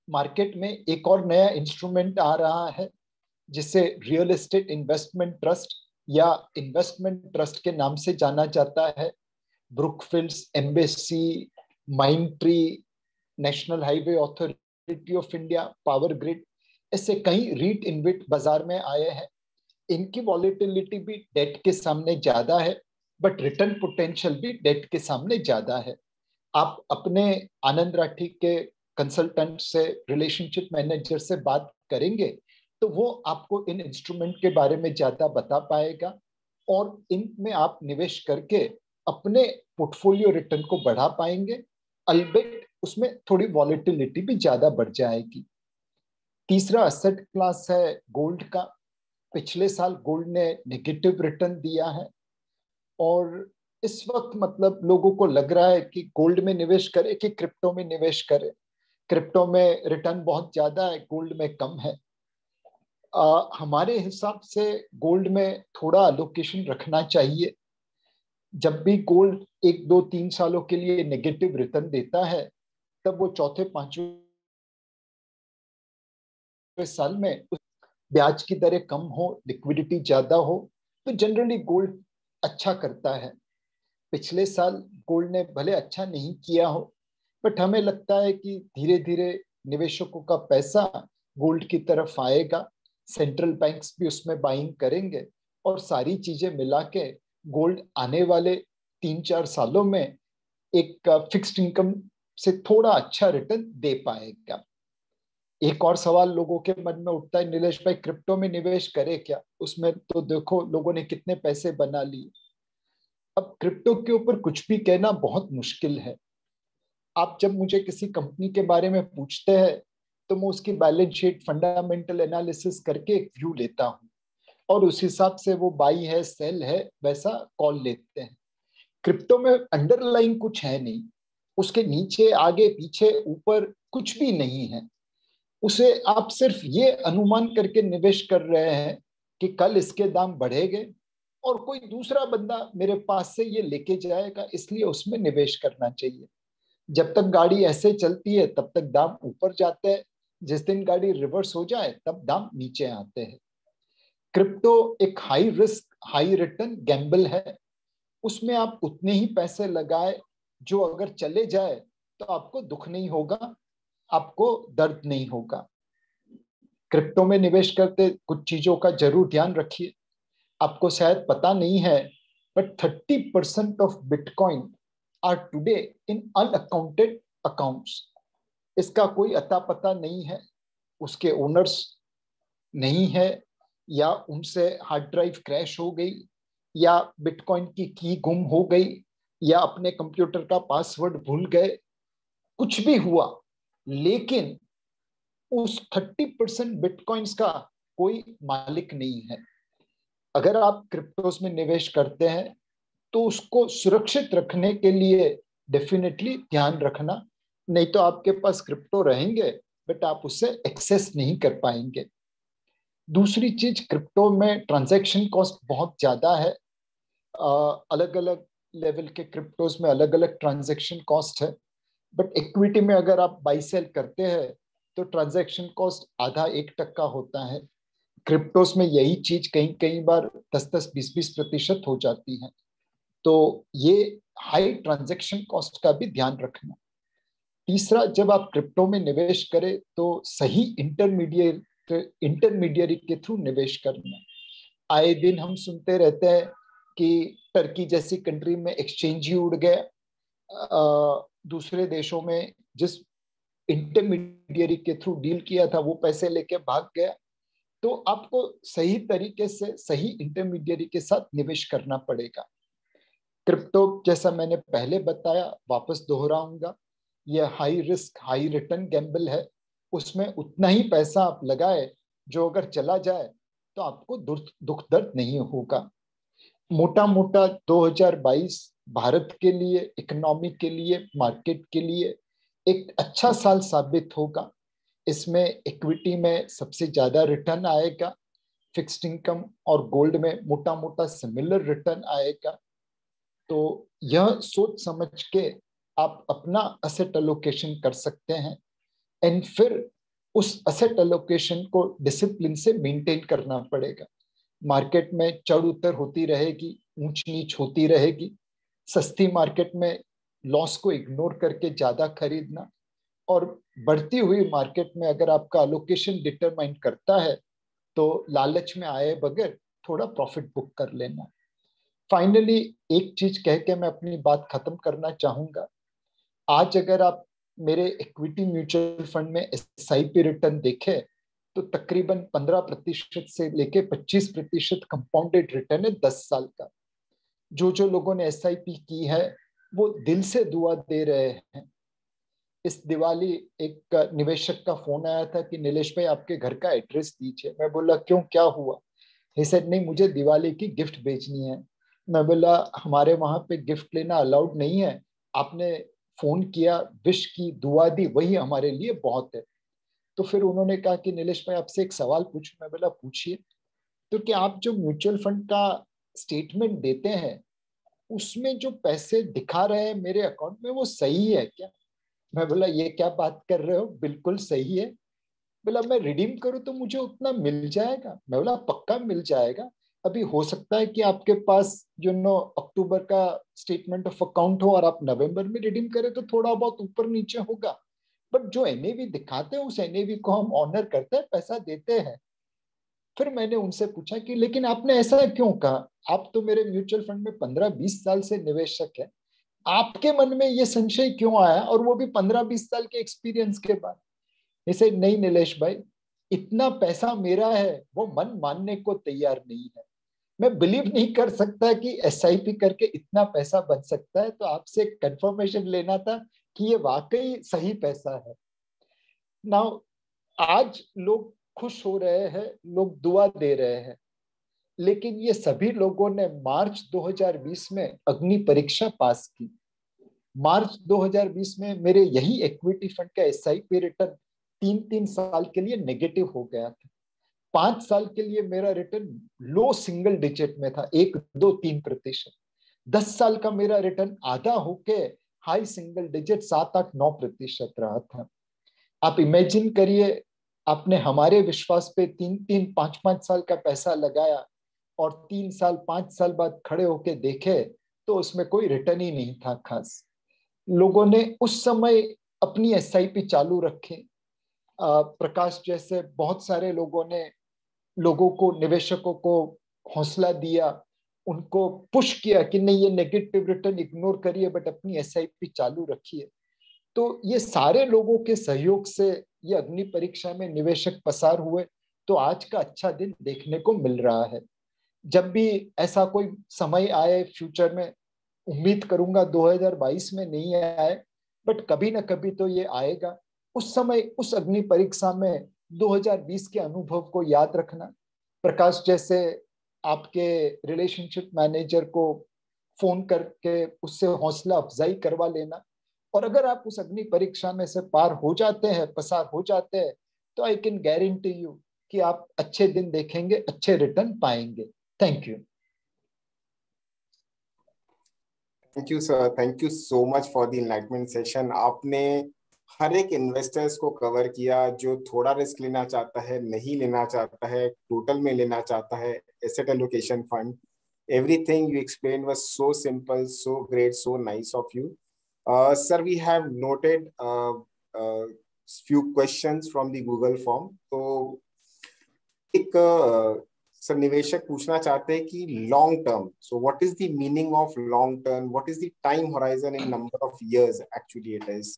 मार्केट में एक और नया इंस्ट्रूमेंट आ रहा है जिसे रियल एस्टेट इन्वेस्टमेंट ट्रस्ट या इन्वेस्टमेंट ट्रस्ट के नाम से जाना जाता है। Brookfields, Embassy, Mindtree, National Highway Authority of India, Power Grid, ऐसे कई रीट इनविट बाजार में आए हैं। इनकी वॉलेटिलिटी भी डेट के सामने ज्यादा है बट रिटर्न पोटेंशियल भी डेट के सामने ज्यादा है। आप अपने आनंद राठी के कंसल्टेंट से, रिलेशनशिप मैनेजर से बात करेंगे तो वो आपको इन इंस्ट्रूमेंट के बारे में ज्यादा बता पाएगा और इनमें आप निवेश करके अपने पोर्टफोलियो रिटर्न को बढ़ा पाएंगे, अल्बेट उसमें थोड़ी वॉलेटिलिटी भी ज्यादा बढ़ जाएगी। तीसरा असेट क्लास है गोल्ड का। पिछले साल गोल्ड ने नेगेटिव रिटर्न दिया है और इस वक्त मतलब लोगों को लग रहा है कि गोल्ड में निवेश करें कि क्रिप्टो में निवेश करें। क्रिप्टो में रिटर्न बहुत ज्यादा है, गोल्ड में कम है। हमारे हिसाब से गोल्ड में थोड़ा अलोकेशन रखना चाहिए। जब भी गोल्ड 1 2 3 सालों के लिए नेगेटिव रिटर्न देता है तब वो चौथे पांचवें साल में ब्याज की दरें कम हो, लिक्विडिटी ज्यादा हो तो जनरली गोल्ड अच्छा करता है। पिछले साल गोल्ड ने भले अच्छा नहीं किया हो बट हमें लगता है कि धीरे धीरे निवेशकों का पैसा गोल्ड की तरफ आएगा, सेंट्रल बैंक्स भी उसमें बाइंग करेंगे और सारी चीजें मिला के गोल्ड आने वाले 3 4 सालों में एक फिक्स्ड इनकम से थोड़ा अच्छा रिटर्न दे पाएगा। एक और सवाल लोगों के मन में उठता है, नीलेश भाई क्रिप्टो में निवेश करे क्या? उसमें तो देखो लोगों ने कितने पैसे बना लिए। अब क्रिप्टो के ऊपर कुछ भी कहना बहुत मुश्किल है। आप जब मुझे किसी कंपनी के बारे में पूछते हैं तो मैं उसकी बैलेंस शीट, फंडामेंटल एनालिसिस करके एक व्यू लेता हूँ और उस हिसाब से वो बाई है सेल है वैसा कॉल लेते हैं। क्रिप्टो में अंडरलाइन कुछ है नहीं, उसके नीचे आगे पीछे ऊपर कुछ भी नहीं है। उसे आप सिर्फ ये अनुमान करके निवेश कर रहे हैं कि कल इसके दाम बढ़ेंगे और कोई दूसरा बंदा मेरे पास से ये लेके जाएगा, इसलिए उसमें निवेश करना चाहिए। जब तक गाड़ी ऐसे चलती है तब तक दाम ऊपर जाते हैं, जिस दिन गाड़ी रिवर्स हो जाए तब दाम नीचे आते हैं। क्रिप्टो एक high risk high return Gamble है। उसमें आप उतने ही पैसे लगाए जो अगर चले जाए तो आपको दुख नहीं होगा, आपको दर्द नहीं होगा। क्रिप्टो में निवेश करते कुछ चीजों का जरूर ध्यान रखिए। आपको शायद पता नहीं है but 30% of bitcoin are today in unaccounted accounts. इसका कोई अता पता नहीं है, उसके ओनर्स नहीं है, या उनसे हार्ड ड्राइव क्रैश हो गई, या बिटकॉइन की गुम हो गई, या अपने कंप्यूटर का पासवर्ड भूल गए, कुछ भी हुआ, लेकिन उस 30% बिटकॉइंस का कोई मालिक नहीं है। अगर आप क्रिप्टोस में निवेश करते हैं तो उसको सुरक्षित रखने के लिए डेफिनेटली ध्यान रखना, नहीं तो आपके पास क्रिप्टो रहेंगे बट आप उससे एक्सेस नहीं कर पाएंगे। दूसरी चीज, क्रिप्टो में ट्रांजैक्शन कॉस्ट बहुत ज्यादा है। अलग अलग लेवल के क्रिप्टोस में अलग अलग ट्रांजैक्शन कॉस्ट है, बट इक्विटी में अगर आप बाई सेल करते हैं तो ट्रांजैक्शन कॉस्ट आधा 1% होता है। क्रिप्टोस में यही चीज कई कई बार 10 10 20 20% हो जाती है। तो ये हाई ट्रांजैक्शन कॉस्ट का भी ध्यान रखना। तीसरा, जब आप क्रिप्टो में निवेश करें तो सही इंटरमीडियरी के थ्रू निवेश करना। आए दिन हम सुनते रहते हैं कि टर्की जैसी कंट्री में एक्सचेंज ही उड़ गया, दूसरे देशों में जिस इंटरमीडियरी के थ्रू डील किया था वो पैसे लेके भाग गया। तो आपको सही तरीके से सही इंटरमीडियरी के साथ निवेश करना पड़ेगा। क्रिप्टो जैसा मैंने पहले बताया, वापस दोहराऊंगा, यह high risk high return Gamble है। उसमें उतना ही पैसा आप लगाए जो अगर चला जाए तो आपको दुख दर्द नहीं होगा। मोटा मोटा 2022 भारत के लिए, इकोनॉमी के लिए, मार्केट के लिए एक अच्छा साल साबित होगा। इसमें इक्विटी में सबसे ज्यादा रिटर्न आएगा, फिक्स्ड इनकम और गोल्ड में मोटा मोटा सिमिलर रिटर्न आएगा। तो यह सोच समझ के आप अपना असेट एलोकेशन कर सकते हैं एंड फिर उस असेट एलोकेशन को डिसिप्लिन से मेंटेन करना पड़ेगा। मार्केट में चढ़ उतर होती रहेगी, ऊंच नीच होती रहेगी। सस्ती मार्केट में लॉस को इग्नोर करके ज्यादा खरीदना, और बढ़ती हुई मार्केट में अगर आपका एलोकेशन डिटरमाइन करता है तो लालच में आए बगैर थोड़ा प्रॉफिट बुक कर लेना। फाइनली एक चीज कह के मैं अपनी बात खत्म करना चाहूंगा आज अगर आप मेरे इक्विटी म्यूचुअल फंड में एसआईपी रिटर्न देखें तो तकरीबन 15% से लेके 25% कंपाउंडेड रिटर्न है 10 साल का। जो जो लोगों ने एसआईपी की है वो दिल से दुआ दे रहे हैं। इस दिवाली एक निवेशक का फोन आया था कि नीलेश भाई आपके घर का एड्रेस दीजिए। मैं बोला क्यों, क्या हुआ? ही सेड नहीं, मुझे दिवाली की गिफ्ट भेजनी है। मैं बोला हमारे वहां पे गिफ्ट लेना अलाउड नहीं है, आपने फोन किया, विश की, दुआ दी, वही हमारे लिए बहुत है। तो फिर उन्होंने कहा कि नीलेश भाई आपसे एक सवाल पूछूं। मैं बोला पूछिए। तो क्या आप जो म्यूचुअल फंड का स्टेटमेंट देते हैं उसमें जो पैसे दिखा रहे हैं मेरे अकाउंट में वो सही है क्या? मैं बोला ये क्या बात कर रहे हो, बिल्कुल सही है। बोला मैं रिडीम करूँ तो मुझे उतना मिल जाएगा? मैं बोला पक्का मिल जाएगा। अभी हो सकता है कि आपके पास जो नो अक्टूबर का स्टेटमेंट ऑफ अकाउंट हो और आप नवंबर में रिडीम करें तो थोड़ा बहुत ऊपर नीचे होगा, बट जो एनएवी दिखाते हैं उस एनएवी को हम ऑनर करते हैं, पैसा देते हैं। फिर मैंने उनसे पूछा कि लेकिन आपने ऐसा क्यों कहा, आप तो मेरे म्यूचुअल फंड में 15-20 साल से निवेशक है, आपके मन में ये संशय क्यों आया, और वो भी 15-20 साल के एक्सपीरियंस के बाद? जैसे नहीं नीलेश भाई, इतना पैसा मेरा है वो मन मानने को तैयार नहीं है। मैं बिलीव नहीं कर सकता कि एसआईपी करके इतना पैसा बन सकता है, तो आपसे कंफर्मेशन लेना था कि ये वाकई सही पैसा है। नाउ आज लोग खुश हो रहे हैं, लोग दुआ दे रहे हैं, लेकिन ये सभी लोगों ने मार्च 2020 में अग्नि परीक्षा पास की। मार्च 2020 में मेरे यही इक्विटी फंड का एसआईपी रिटर्न 3-3 साल के लिए नेगेटिव हो गया था। 5 साल के लिए मेरा रिटर्न लो सिंगल डिजिट में था, 1-2-3%। 10 साल का मेरा रिटर्न आधा होके हाई सिंगल डिजिट 7-8-9% रहा था। आप इमेजिन करिए, आपने हमारे विश्वास पे 3-3, 5-5 साल का पैसा लगाया और 3 साल 5 साल बाद खड़े होके देखे तो उसमें कोई रिटर्न ही नहीं था खास। लोगों ने उस समय अपनी एसआईपी चालू रखे। प्रकाश जैसे बहुत सारे लोगों ने लोगों को, निवेशकों को हौसला दिया, उनको पुश किया कि नहीं ये नेगेटिव रिटर्न इग्नोर करिए बट अपनी एसआईपी चालू रखिए। तो ये सारे लोगों के सहयोग से ये अग्नि परीक्षा में निवेशक पसार हुए, तो आज का अच्छा दिन देखने को मिल रहा है। जब भी ऐसा कोई समय आए फ्यूचर में, उम्मीद करूंगा 2022 में नहीं आए, बट कभी ना कभी तो ये आएगा। उस समय उस अग्नि परीक्षा में 2020 के अनुभव को याद रखना, प्रकाश जैसे आपके रिलेशनशिप मैनेजर को फोन करके उससे हौसला अफजाई करवा लेना, और अगर आप उस अग्नि परीक्षा में से पार हो जाते हैं, पसार हो जाते हैं, तो आई कैन गारंटी यू कि आप अच्छे दिन देखेंगे, अच्छे रिटर्न पाएंगे। Thank you. Thank you sir, thank you so much for the enlightenment session. आपने हर एक इन्वेस्टर्स को कवर किया जो थोड़ा रिस्क लेना चाहता है, नहीं लेना चाहता है, टोटल में लेना चाहता है, asset allocation fund. Everything you explain was so simple, so great, so nice of you. Sir, we have noted few questions from the Google form। तो एक सर निवेशक पूछना चाहते हैं कि long term, so what is the meaning of long term, what is the time horizon in number of years actually it is.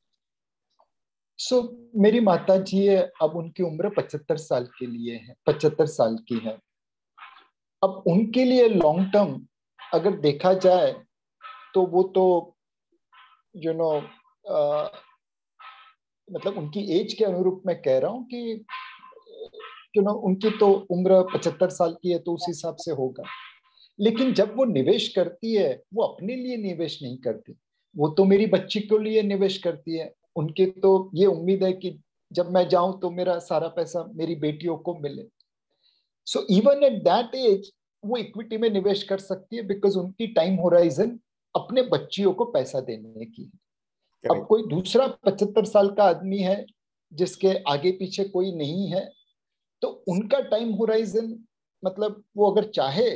So मेरी माता जी है, अब उनकी उम्र 75 साल के लिए है, 75 साल की है। अब उनके लिए लॉन्ग टर्म अगर देखा जाए तो वो तो यू नो मतलब उनकी एज के अनुरूप मैं कह रहा हूँ कि उनकी तो उम्र 75 साल की है तो उस हिसाब से होगा। लेकिन जब वो निवेश करती है वो अपने लिए निवेश नहीं करती, वो तो मेरी बच्ची के लिए निवेश करती है। उनकी तो ये उम्मीद है कि जब मैं जाऊं तो मेरा सारा पैसा मेरी बेटियों को मिले। So even at that age वो इक्विटी में निवेश कर सकती है, बिकॉज उनकी टाइम होराइजन अपने बच्चियों को पैसा देने की है। अब करेक्ट। कोई दूसरा 75 साल का आदमी है जिसके आगे पीछे कोई नहीं है, तो उनका टाइम होराइजन मतलब वो अगर चाहे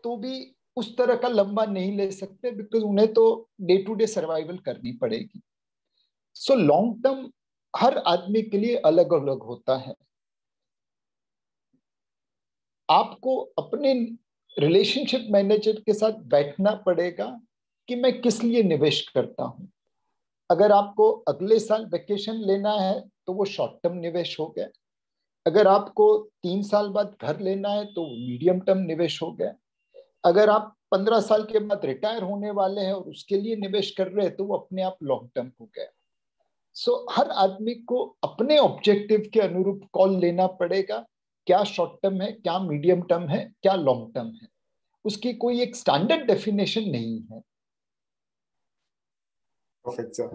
तो भी उस तरह का लंबा नहीं ले सकते, बिकॉज उन्हें तो डे टू डे सर्वाइवल करनी पड़ेगी। सो लॉन्ग टर्म हर आदमी के लिए अलग अलग होता है। आपको अपने रिलेशनशिप मैनेजर के साथ बैठना पड़ेगा कि मैं किस लिए निवेश करता हूं। अगर आपको अगले साल वेकेशन लेना है तो वो शॉर्ट टर्म निवेश हो गया। अगर आपको 3 साल बाद घर लेना है तो मीडियम टर्म निवेश हो गया। अगर आप 15 साल के बाद रिटायर होने वाले हैं और उसके लिए निवेश कर रहे हैं तो वो अपने आप लॉन्ग टर्म हो गया। सो हर आदमी को अपने ऑब्जेक्टिव के अनुरूप कॉल लेना पड़ेगा, क्या शॉर्ट टर्म है, क्या मीडियम टर्म है, क्या लॉन्ग टर्म है। उसकी कोई एक स्टैंडर्ड डेफिनेशन नहीं है। Perfect, sir.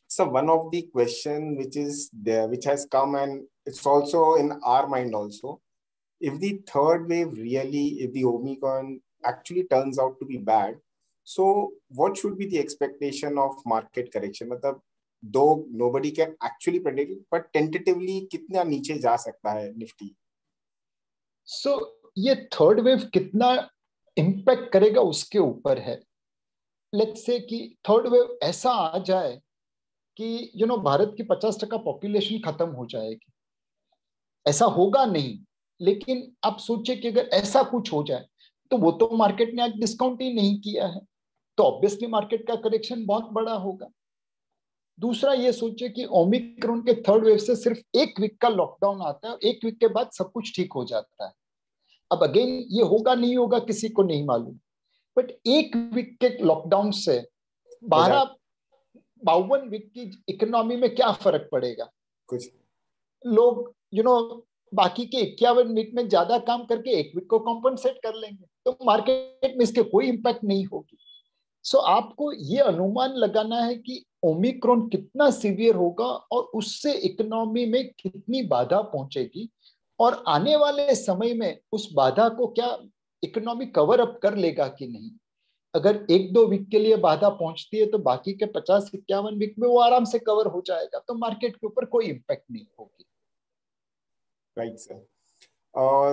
So one of the question which is there, which has come, and it's also in our mind also. If the third wave really, if the Omicron actually turns out to be bad, so what should be the expectation of market correction? मतलब though nobody can actually predict it, but tentatively कितना नीचे जा सकता है Nifty? सो ये third wave कितना impact करेगा उसके ऊपर है। लेट्स से कि थर्ड वेव ऐसा आ जाए कि भारत की 50% पॉपुलेशन खत्म हो जाएगी। ऐसा होगा नहीं, लेकिन आप सोचिए कि अगर ऐसा कुछ हो जाए तो वो तो मार्केट ने आज डिस्काउंट ही नहीं किया है, तो ऑब्वियसली मार्केट का करेक्शन बहुत बड़ा होगा। दूसरा ये सोचिए कि ओमिक्रॉन के थर्ड वेव से सिर्फ 1 वीक का लॉकडाउन आता है और 1 वीक के बाद सब कुछ ठीक हो जाता है। अब अगेन ये होगा नहीं होगा किसी को नहीं मालूम, बट 1 वीक के लॉकडाउन से बाजार 52 वीक की इकोनॉमी में क्या फर्क पड़ेगा? कुछ लोग बाकी के 51 वीक में ज्यादा काम करके 1 वीक को कॉम्पनसेट कर लेंगे, तो मार्केट में इसके कोई इंपैक्ट नहीं होगी। सो आपको ये अनुमान लगाना है कि ओमिक्रॉन कितना सीवियर होगा और उससे इकोनॉमी में कितनी बाधा पहुंचेगी, और आने वाले समय में उस बाधा को क्या इकोनॉमी कवर अप कर लेगा कि नहीं। अगर 1-2 वीक के लिए बाधा पहुंचती है तो बाकी के 50-51 वीक में वो आराम से कवर हो जाएगा, तो मार्केट के ऊपर कोई इम्पैक्ट नहीं होगी। Right sir.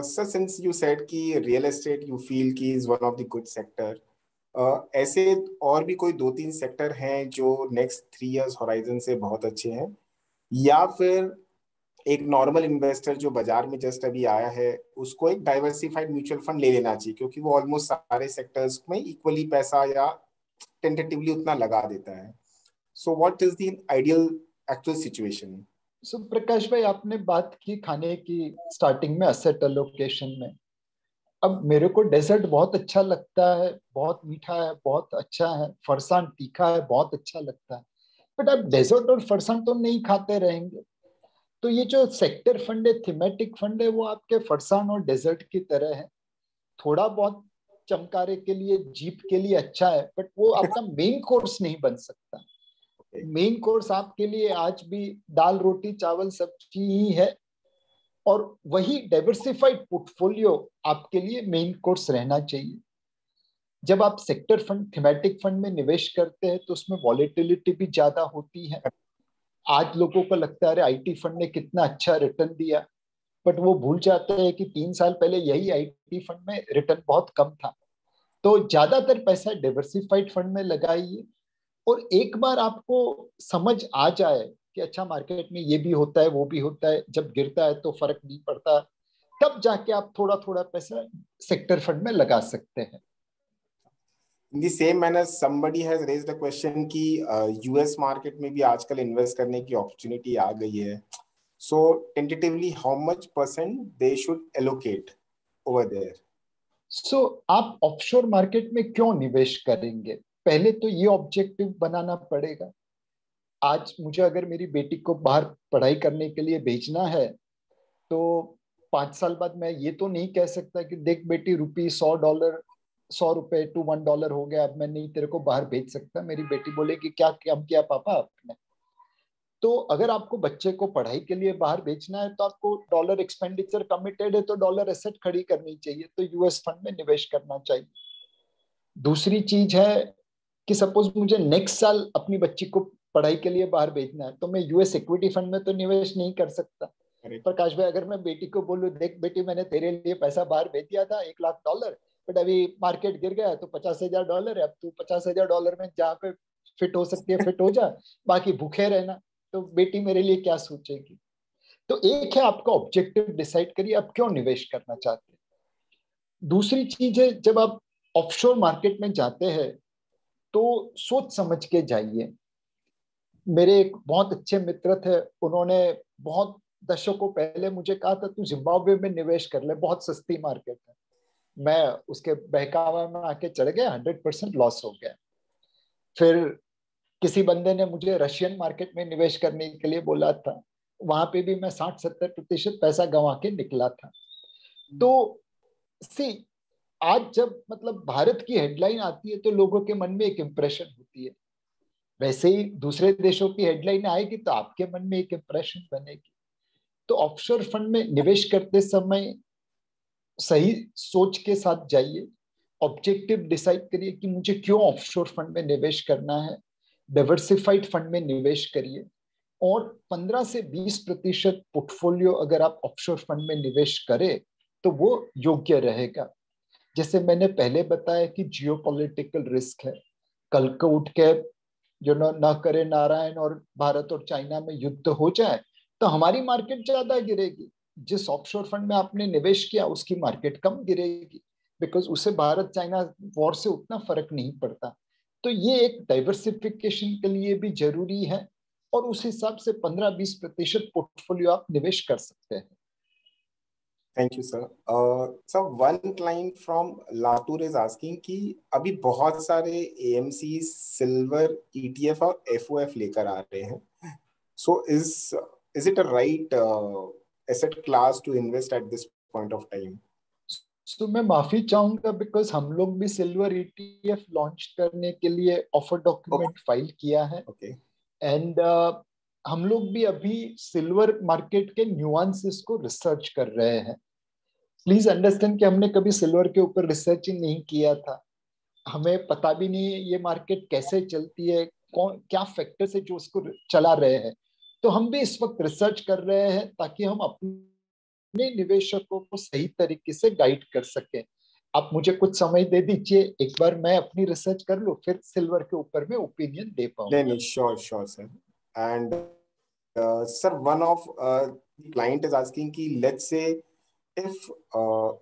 Sir since you said कि रियल एस्टेट यू फील की is one of the good sector, ऐसे और भी कोई 2-3 सेक्टर हैं जो नेक्स्ट 3 इयर्स होराइजन से बहुत अच्छे हैं, या फिर एक नॉर्मल इन्वेस्टर जो बाजार में जस्ट अभी आया है उसको एक डाइवर्सिफाइड म्यूचुअल फंड ले लेना चाहिए, क्योंकि वो ऑलमोस्ट सारे सेक्टर्स में इक्वली पैसा या टेंटेटिवली उतना लगा देता है। So what is the ideal actual situation? So Prakash भाई, आपने बात की खाने की स्टार्टिंग में असेट एलोकेशन में। अब मेरे को डेजर्ट बहुत अच्छा लगता है, बहुत मीठा है, बहुत अच्छा है, फरसान तीखा है, बहुत अच्छा लगता है, बट आप डेजर्ट और फरसान तो नहीं खाते रहेंगे। तो ये जो सेक्टर फंड है, थीमेटिक फंड है, वो आपके फरसान और डेजर्ट की तरह है। थोड़ा बहुत चमकारे के लिए, जीप के लिए अच्छा है, बट वो आपका मेन कोर्स नहीं बन सकता। मेन कोर्स आपके लिए आज भी दाल रोटी चावल सब्जी ही है, और वही डाइवर्सिफाइड पोर्टफोलियो आपके लिए मेन कोर्स रहना चाहिए। जब आप सेक्टर फंड, थीमेटिक फंड में निवेश करते हैं तो उसमें वॉलेटिलिटी भी ज्यादा होती है। आज लोगों को लगता है अरे आईटी फंड ने कितना अच्छा रिटर्न दिया, बट वो भूल जाते हैं कि 3 साल पहले यही आईटी फंड में रिटर्न बहुत कम था। तो ज्यादातर पैसा डाइवर्सिफाइड फंड में लगाइए, और एक बार आपको समझ आ जाए कि अच्छा मार्केट में ये भी होता है वो भी होता है, जब गिरता है तो फर्क नहीं पड़ता, तब जाके आप थोड़ा थोड़ा पैसा सेक्टर फंड में लगा सकते हैं। In the same manner somebody has raised a question कि यूएस मार्केट में भी आजकल इन्वेस्ट करने की अपॉर्चुनिटी आ गई है, so tentatively how much percent they should allocate over there? So आप ऑफशोर मार्केट में क्यों निवेश करेंगे? पहले तो ये ऑब्जेक्टिव बनाना पड़ेगा। आज मुझे अगर मेरी बेटी को बाहर पढ़ाई करने के लिए भेजना है, तो 5 साल बाद मैं ये तो नहीं कह सकता कि देख बेटी ₹100 ₹100 टू $1 हो गया, अब मैं नहीं तेरे को बाहर भेज सकता। मेरी बेटी बोलेगी क्या कम किया पापा आपने? तो अगर आपको बच्चे को पढ़ाई के लिए बाहर भेजना है तो आपको डॉलर एक्सपेंडिचर कमिटेड है तो डॉलर एसेट खड़ी करनी चाहिए, तो यूएस फंड में निवेश करना चाहिए। दूसरी चीज है कि सपोज मुझे नेक्स्ट साल अपनी बच्ची को पढ़ाई के लिए बाहर भेजना है, तो मैं यूएस इक्विटी फंड में तो निवेश नहीं कर सकता। प्रकाश भाई, अगर मैं बेटी को बोलूं देख बेटी मैंने तेरे लिए पैसा बाहर भेज दिया था $1 लाख, बट अभी मार्केट गिर गया तो $50,000 है, अब तू $50,000 में जहाँ पे फिट हो सकती है फिट हो जा, बाकी भूखे रहना। तो बेटी मेरे लिए क्या सोचेगी? तो एक है आपका ऑब्जेक्टिव डिसाइड करिए आप क्यों निवेश करना चाहते हैं। दूसरी चीज है जब आप ऑफशोर मार्केट में जाते हैं तो सोच समझ के जाइए। मेरे एक बहुत अच्छे मित्र थे, उन्होंने बहुत दशकों पहले मुझे कहा था तू जिम्बाब्वे में निवेश कर ले, बहुत सस्ती मार्केट है। मैं उसके बहकावे में आके चढ़ गया, 100% लॉस हो गया। फिर किसी बंदे ने मुझे रशियन मार्केट में निवेश करने के लिए बोला था, वहां पे भी मैं 60-70% पैसा गंवा के निकला था। तो सी, आज जब मतलब भारत की हेडलाइन आती है तो लोगों के मन में एक इंप्रेशन होती है, वैसे ही दूसरे देशों की हेडलाइन आएगी तो आपके मन में एक इंप्रेशन बनेगी। तो ऑफशोर फंड में निवेश करते समय सही सोच के साथ जाइए, ऑब्जेक्टिव डिसाइड करिए कि मुझे क्यों ऑफशोर फंड में निवेश करना है, डाइवर्सिफाइड फंड में निवेश करिए, और 15 से 20% पोर्टफोलियो अगर आप ऑफशोर फंड में निवेश करें तो वो योग्य रहेगा। जैसे मैंने पहले बताया कि जियोपॉलिटिकल रिस्क है, कल को उठ के जो न करे नारायण और भारत और चाइना में युद्ध हो जाए तो हमारी मार्केट ज्यादा गिरेगी। जिस ऑफशोर फंड में आपने निवेश किया उसकी मार्केट कम गिरेगी, बिकॉज उसे भारत चाइना वॉर से उतना फर्क नहीं पड़ता। तो ये एक डाइवर्सिफिकेशन के लिए भी जरूरी है, और उस हिसाब से 15-20% पोर्टफोलियो आप निवेश कर सकते हैं। Thank you sir. Sir, one client from Latur is asking कि अभी बहुत सारे एएमसी सिल्वर ईटीएफ और एफओएफ लेकर आ रहे हैं, so is it a right asset class to invest at this point of time? तो मैं माफी चाहूंगा, बिकॉज हम लोग भी सिल्वर ईटीएफ लॉन्च करने के लिए ऑफर डॉक्यूमेंट फाइल किया है। ओके। एंड हम लोग भी अभी सिल्वर मार्केट के न्यूआंसेस को रिसर्च कर रहे हैं। प्लीज अंडरस्टैंड कि हमने कभी सिल्वर के ऊपर रिसर्च ही नहीं किया था, हमें पता भी नहीं है ये मार्केट कैसे चलती है, कौन क्या फैक्टर्स है जो उसको चला रहे हैं। तो हम भी इस वक्त रिसर्च कर रहे हैं ताकि हम अपने निवेशकों को सही तरीके से गाइड कर सकें। आप मुझे कुछ समय दे दीजिए, एक बार मैं अपनी रिसर्च कर लूं, फिर सिल्वर के ऊपर मैं ओपिनियन दे पाऊंगा। नहीं, sure sure sir. And sir, one of the client is asking कि let's say if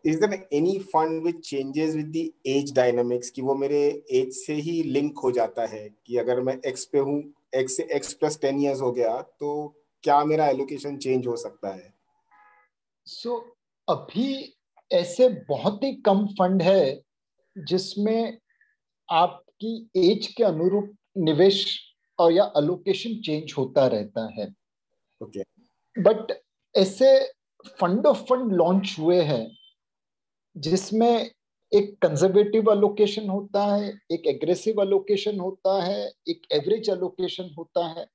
is there any fund which changes with the age dynamics, कि वो मेरे एज से ही लिंक हो जाता है कि अगर मैं एक्स पे हूँ, एक्स से एक्स प्लस 10 years हो गया तो क्या मेरा एलोकेशन चेंज हो सकता है? सो अभी ऐसे बहुत ही कम फंड है जिसमें आपकी एज के अनुरूप निवेश और या अलोकेशन चेंज होता रहता है। ओके। बट ऐसे फंड ऑफ फंड लॉन्च हुए हैं जिसमें एक कंजर्वेटिव अलोकेशन होता है, एक एग्रेसिव अलोकेशन होता है, एक एवरेज अलोकेशन होता है।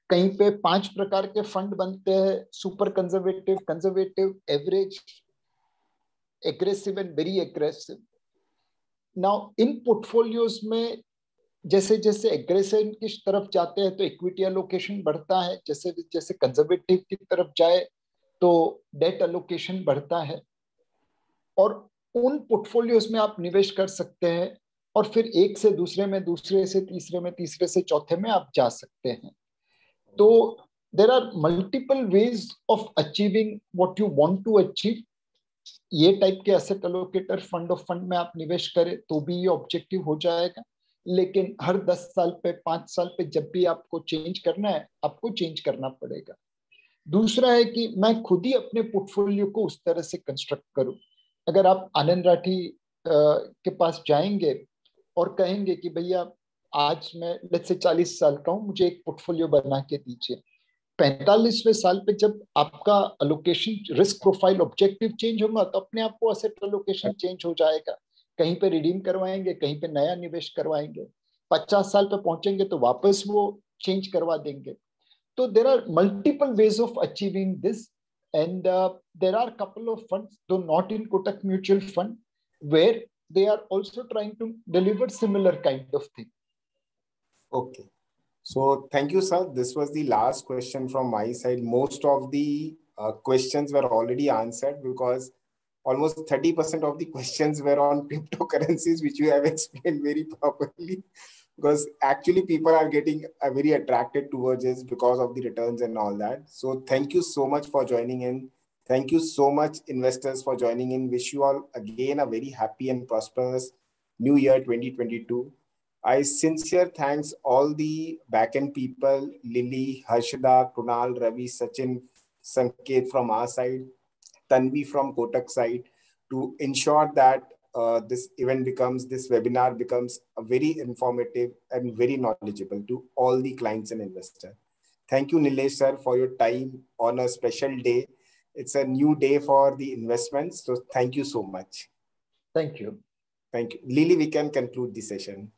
कहीं पे 5 प्रकार के फंड बनते हैं, super conservative, conservative, average, aggressive and very aggressive. Now in portfolios में जैसे जैसे एग्रेसिव की तरफ जाते हैं तो इक्विटी अलोकेशन बढ़ता है, जैसे जैसे कंजर्वेटिव की तरफ जाए तो डेट अलोकेशन बढ़ता है। और उन पोर्टफोलियोज में आप निवेश कर सकते हैं, और फिर एक से दूसरे में, दूसरे से तीसरे में, तीसरे से चौथे में आप जा सकते हैं। तो there are multiple ways of achieving what you want to achieve. ये टाइप के asset allocator fund of fund में आप निवेश करें तो भी ये ऑब्जेक्टिव हो जाएगा, लेकिन हर 10 साल पे, 5 साल पे जब भी आपको चेंज करना है, आपको चेंज करना पड़ेगा। दूसरा है कि मैं खुद ही अपने पोर्टफोलियो को उस तरह से कंस्ट्रक्ट करूं। अगर आप आनंद राठी के पास जाएंगे और कहेंगे कि भैया आज मैं लेट्स से 40 साल का हूं, मुझे एक पोर्टफोलियो बना के दीजिए, 45वें साल पे जब आपका allocation risk profile objective change होगा तो अपने आप को एसेट अलोकेशन चेंज हो जाएगा। कहीं पे रिडीम करवाएंगे, कहीं पे नया निवेश करवाएंगे, 50 साल पे पहुंचेंगे तो वापस वो चेंज करवा देंगे। तो there are multiple ways of achieving this, and there are a couple of funds, though not in Kotak Mutual Fund, where they are also trying to deliver similar kind of thing. Okay. So thank you, sir. This was the last question from my side. Most of the questions were already answered because almost 30% of the questions were on cryptocurrencies, which you have explained very properly. Because actually, people are getting very attracted towards it because of the returns and all that. So thank you so much for joining in. Thank you so much, investors, for joining in. Wish you all again a very happy and prosperous New Year 2022. I sincere thanks all the backend people, Lily, Harshada, Kunal, Ravi, Sachin, Sanket from our side, Tanvi from Kotak side, to ensure that this webinar becomes a very informative and very knowledgeable to all the clients and investors. Thank you, Nilesh sir, for your time on a special day. It's a new day for the investments. So thank you so much. Thank you. Thank you. Lily, we can conclude the session.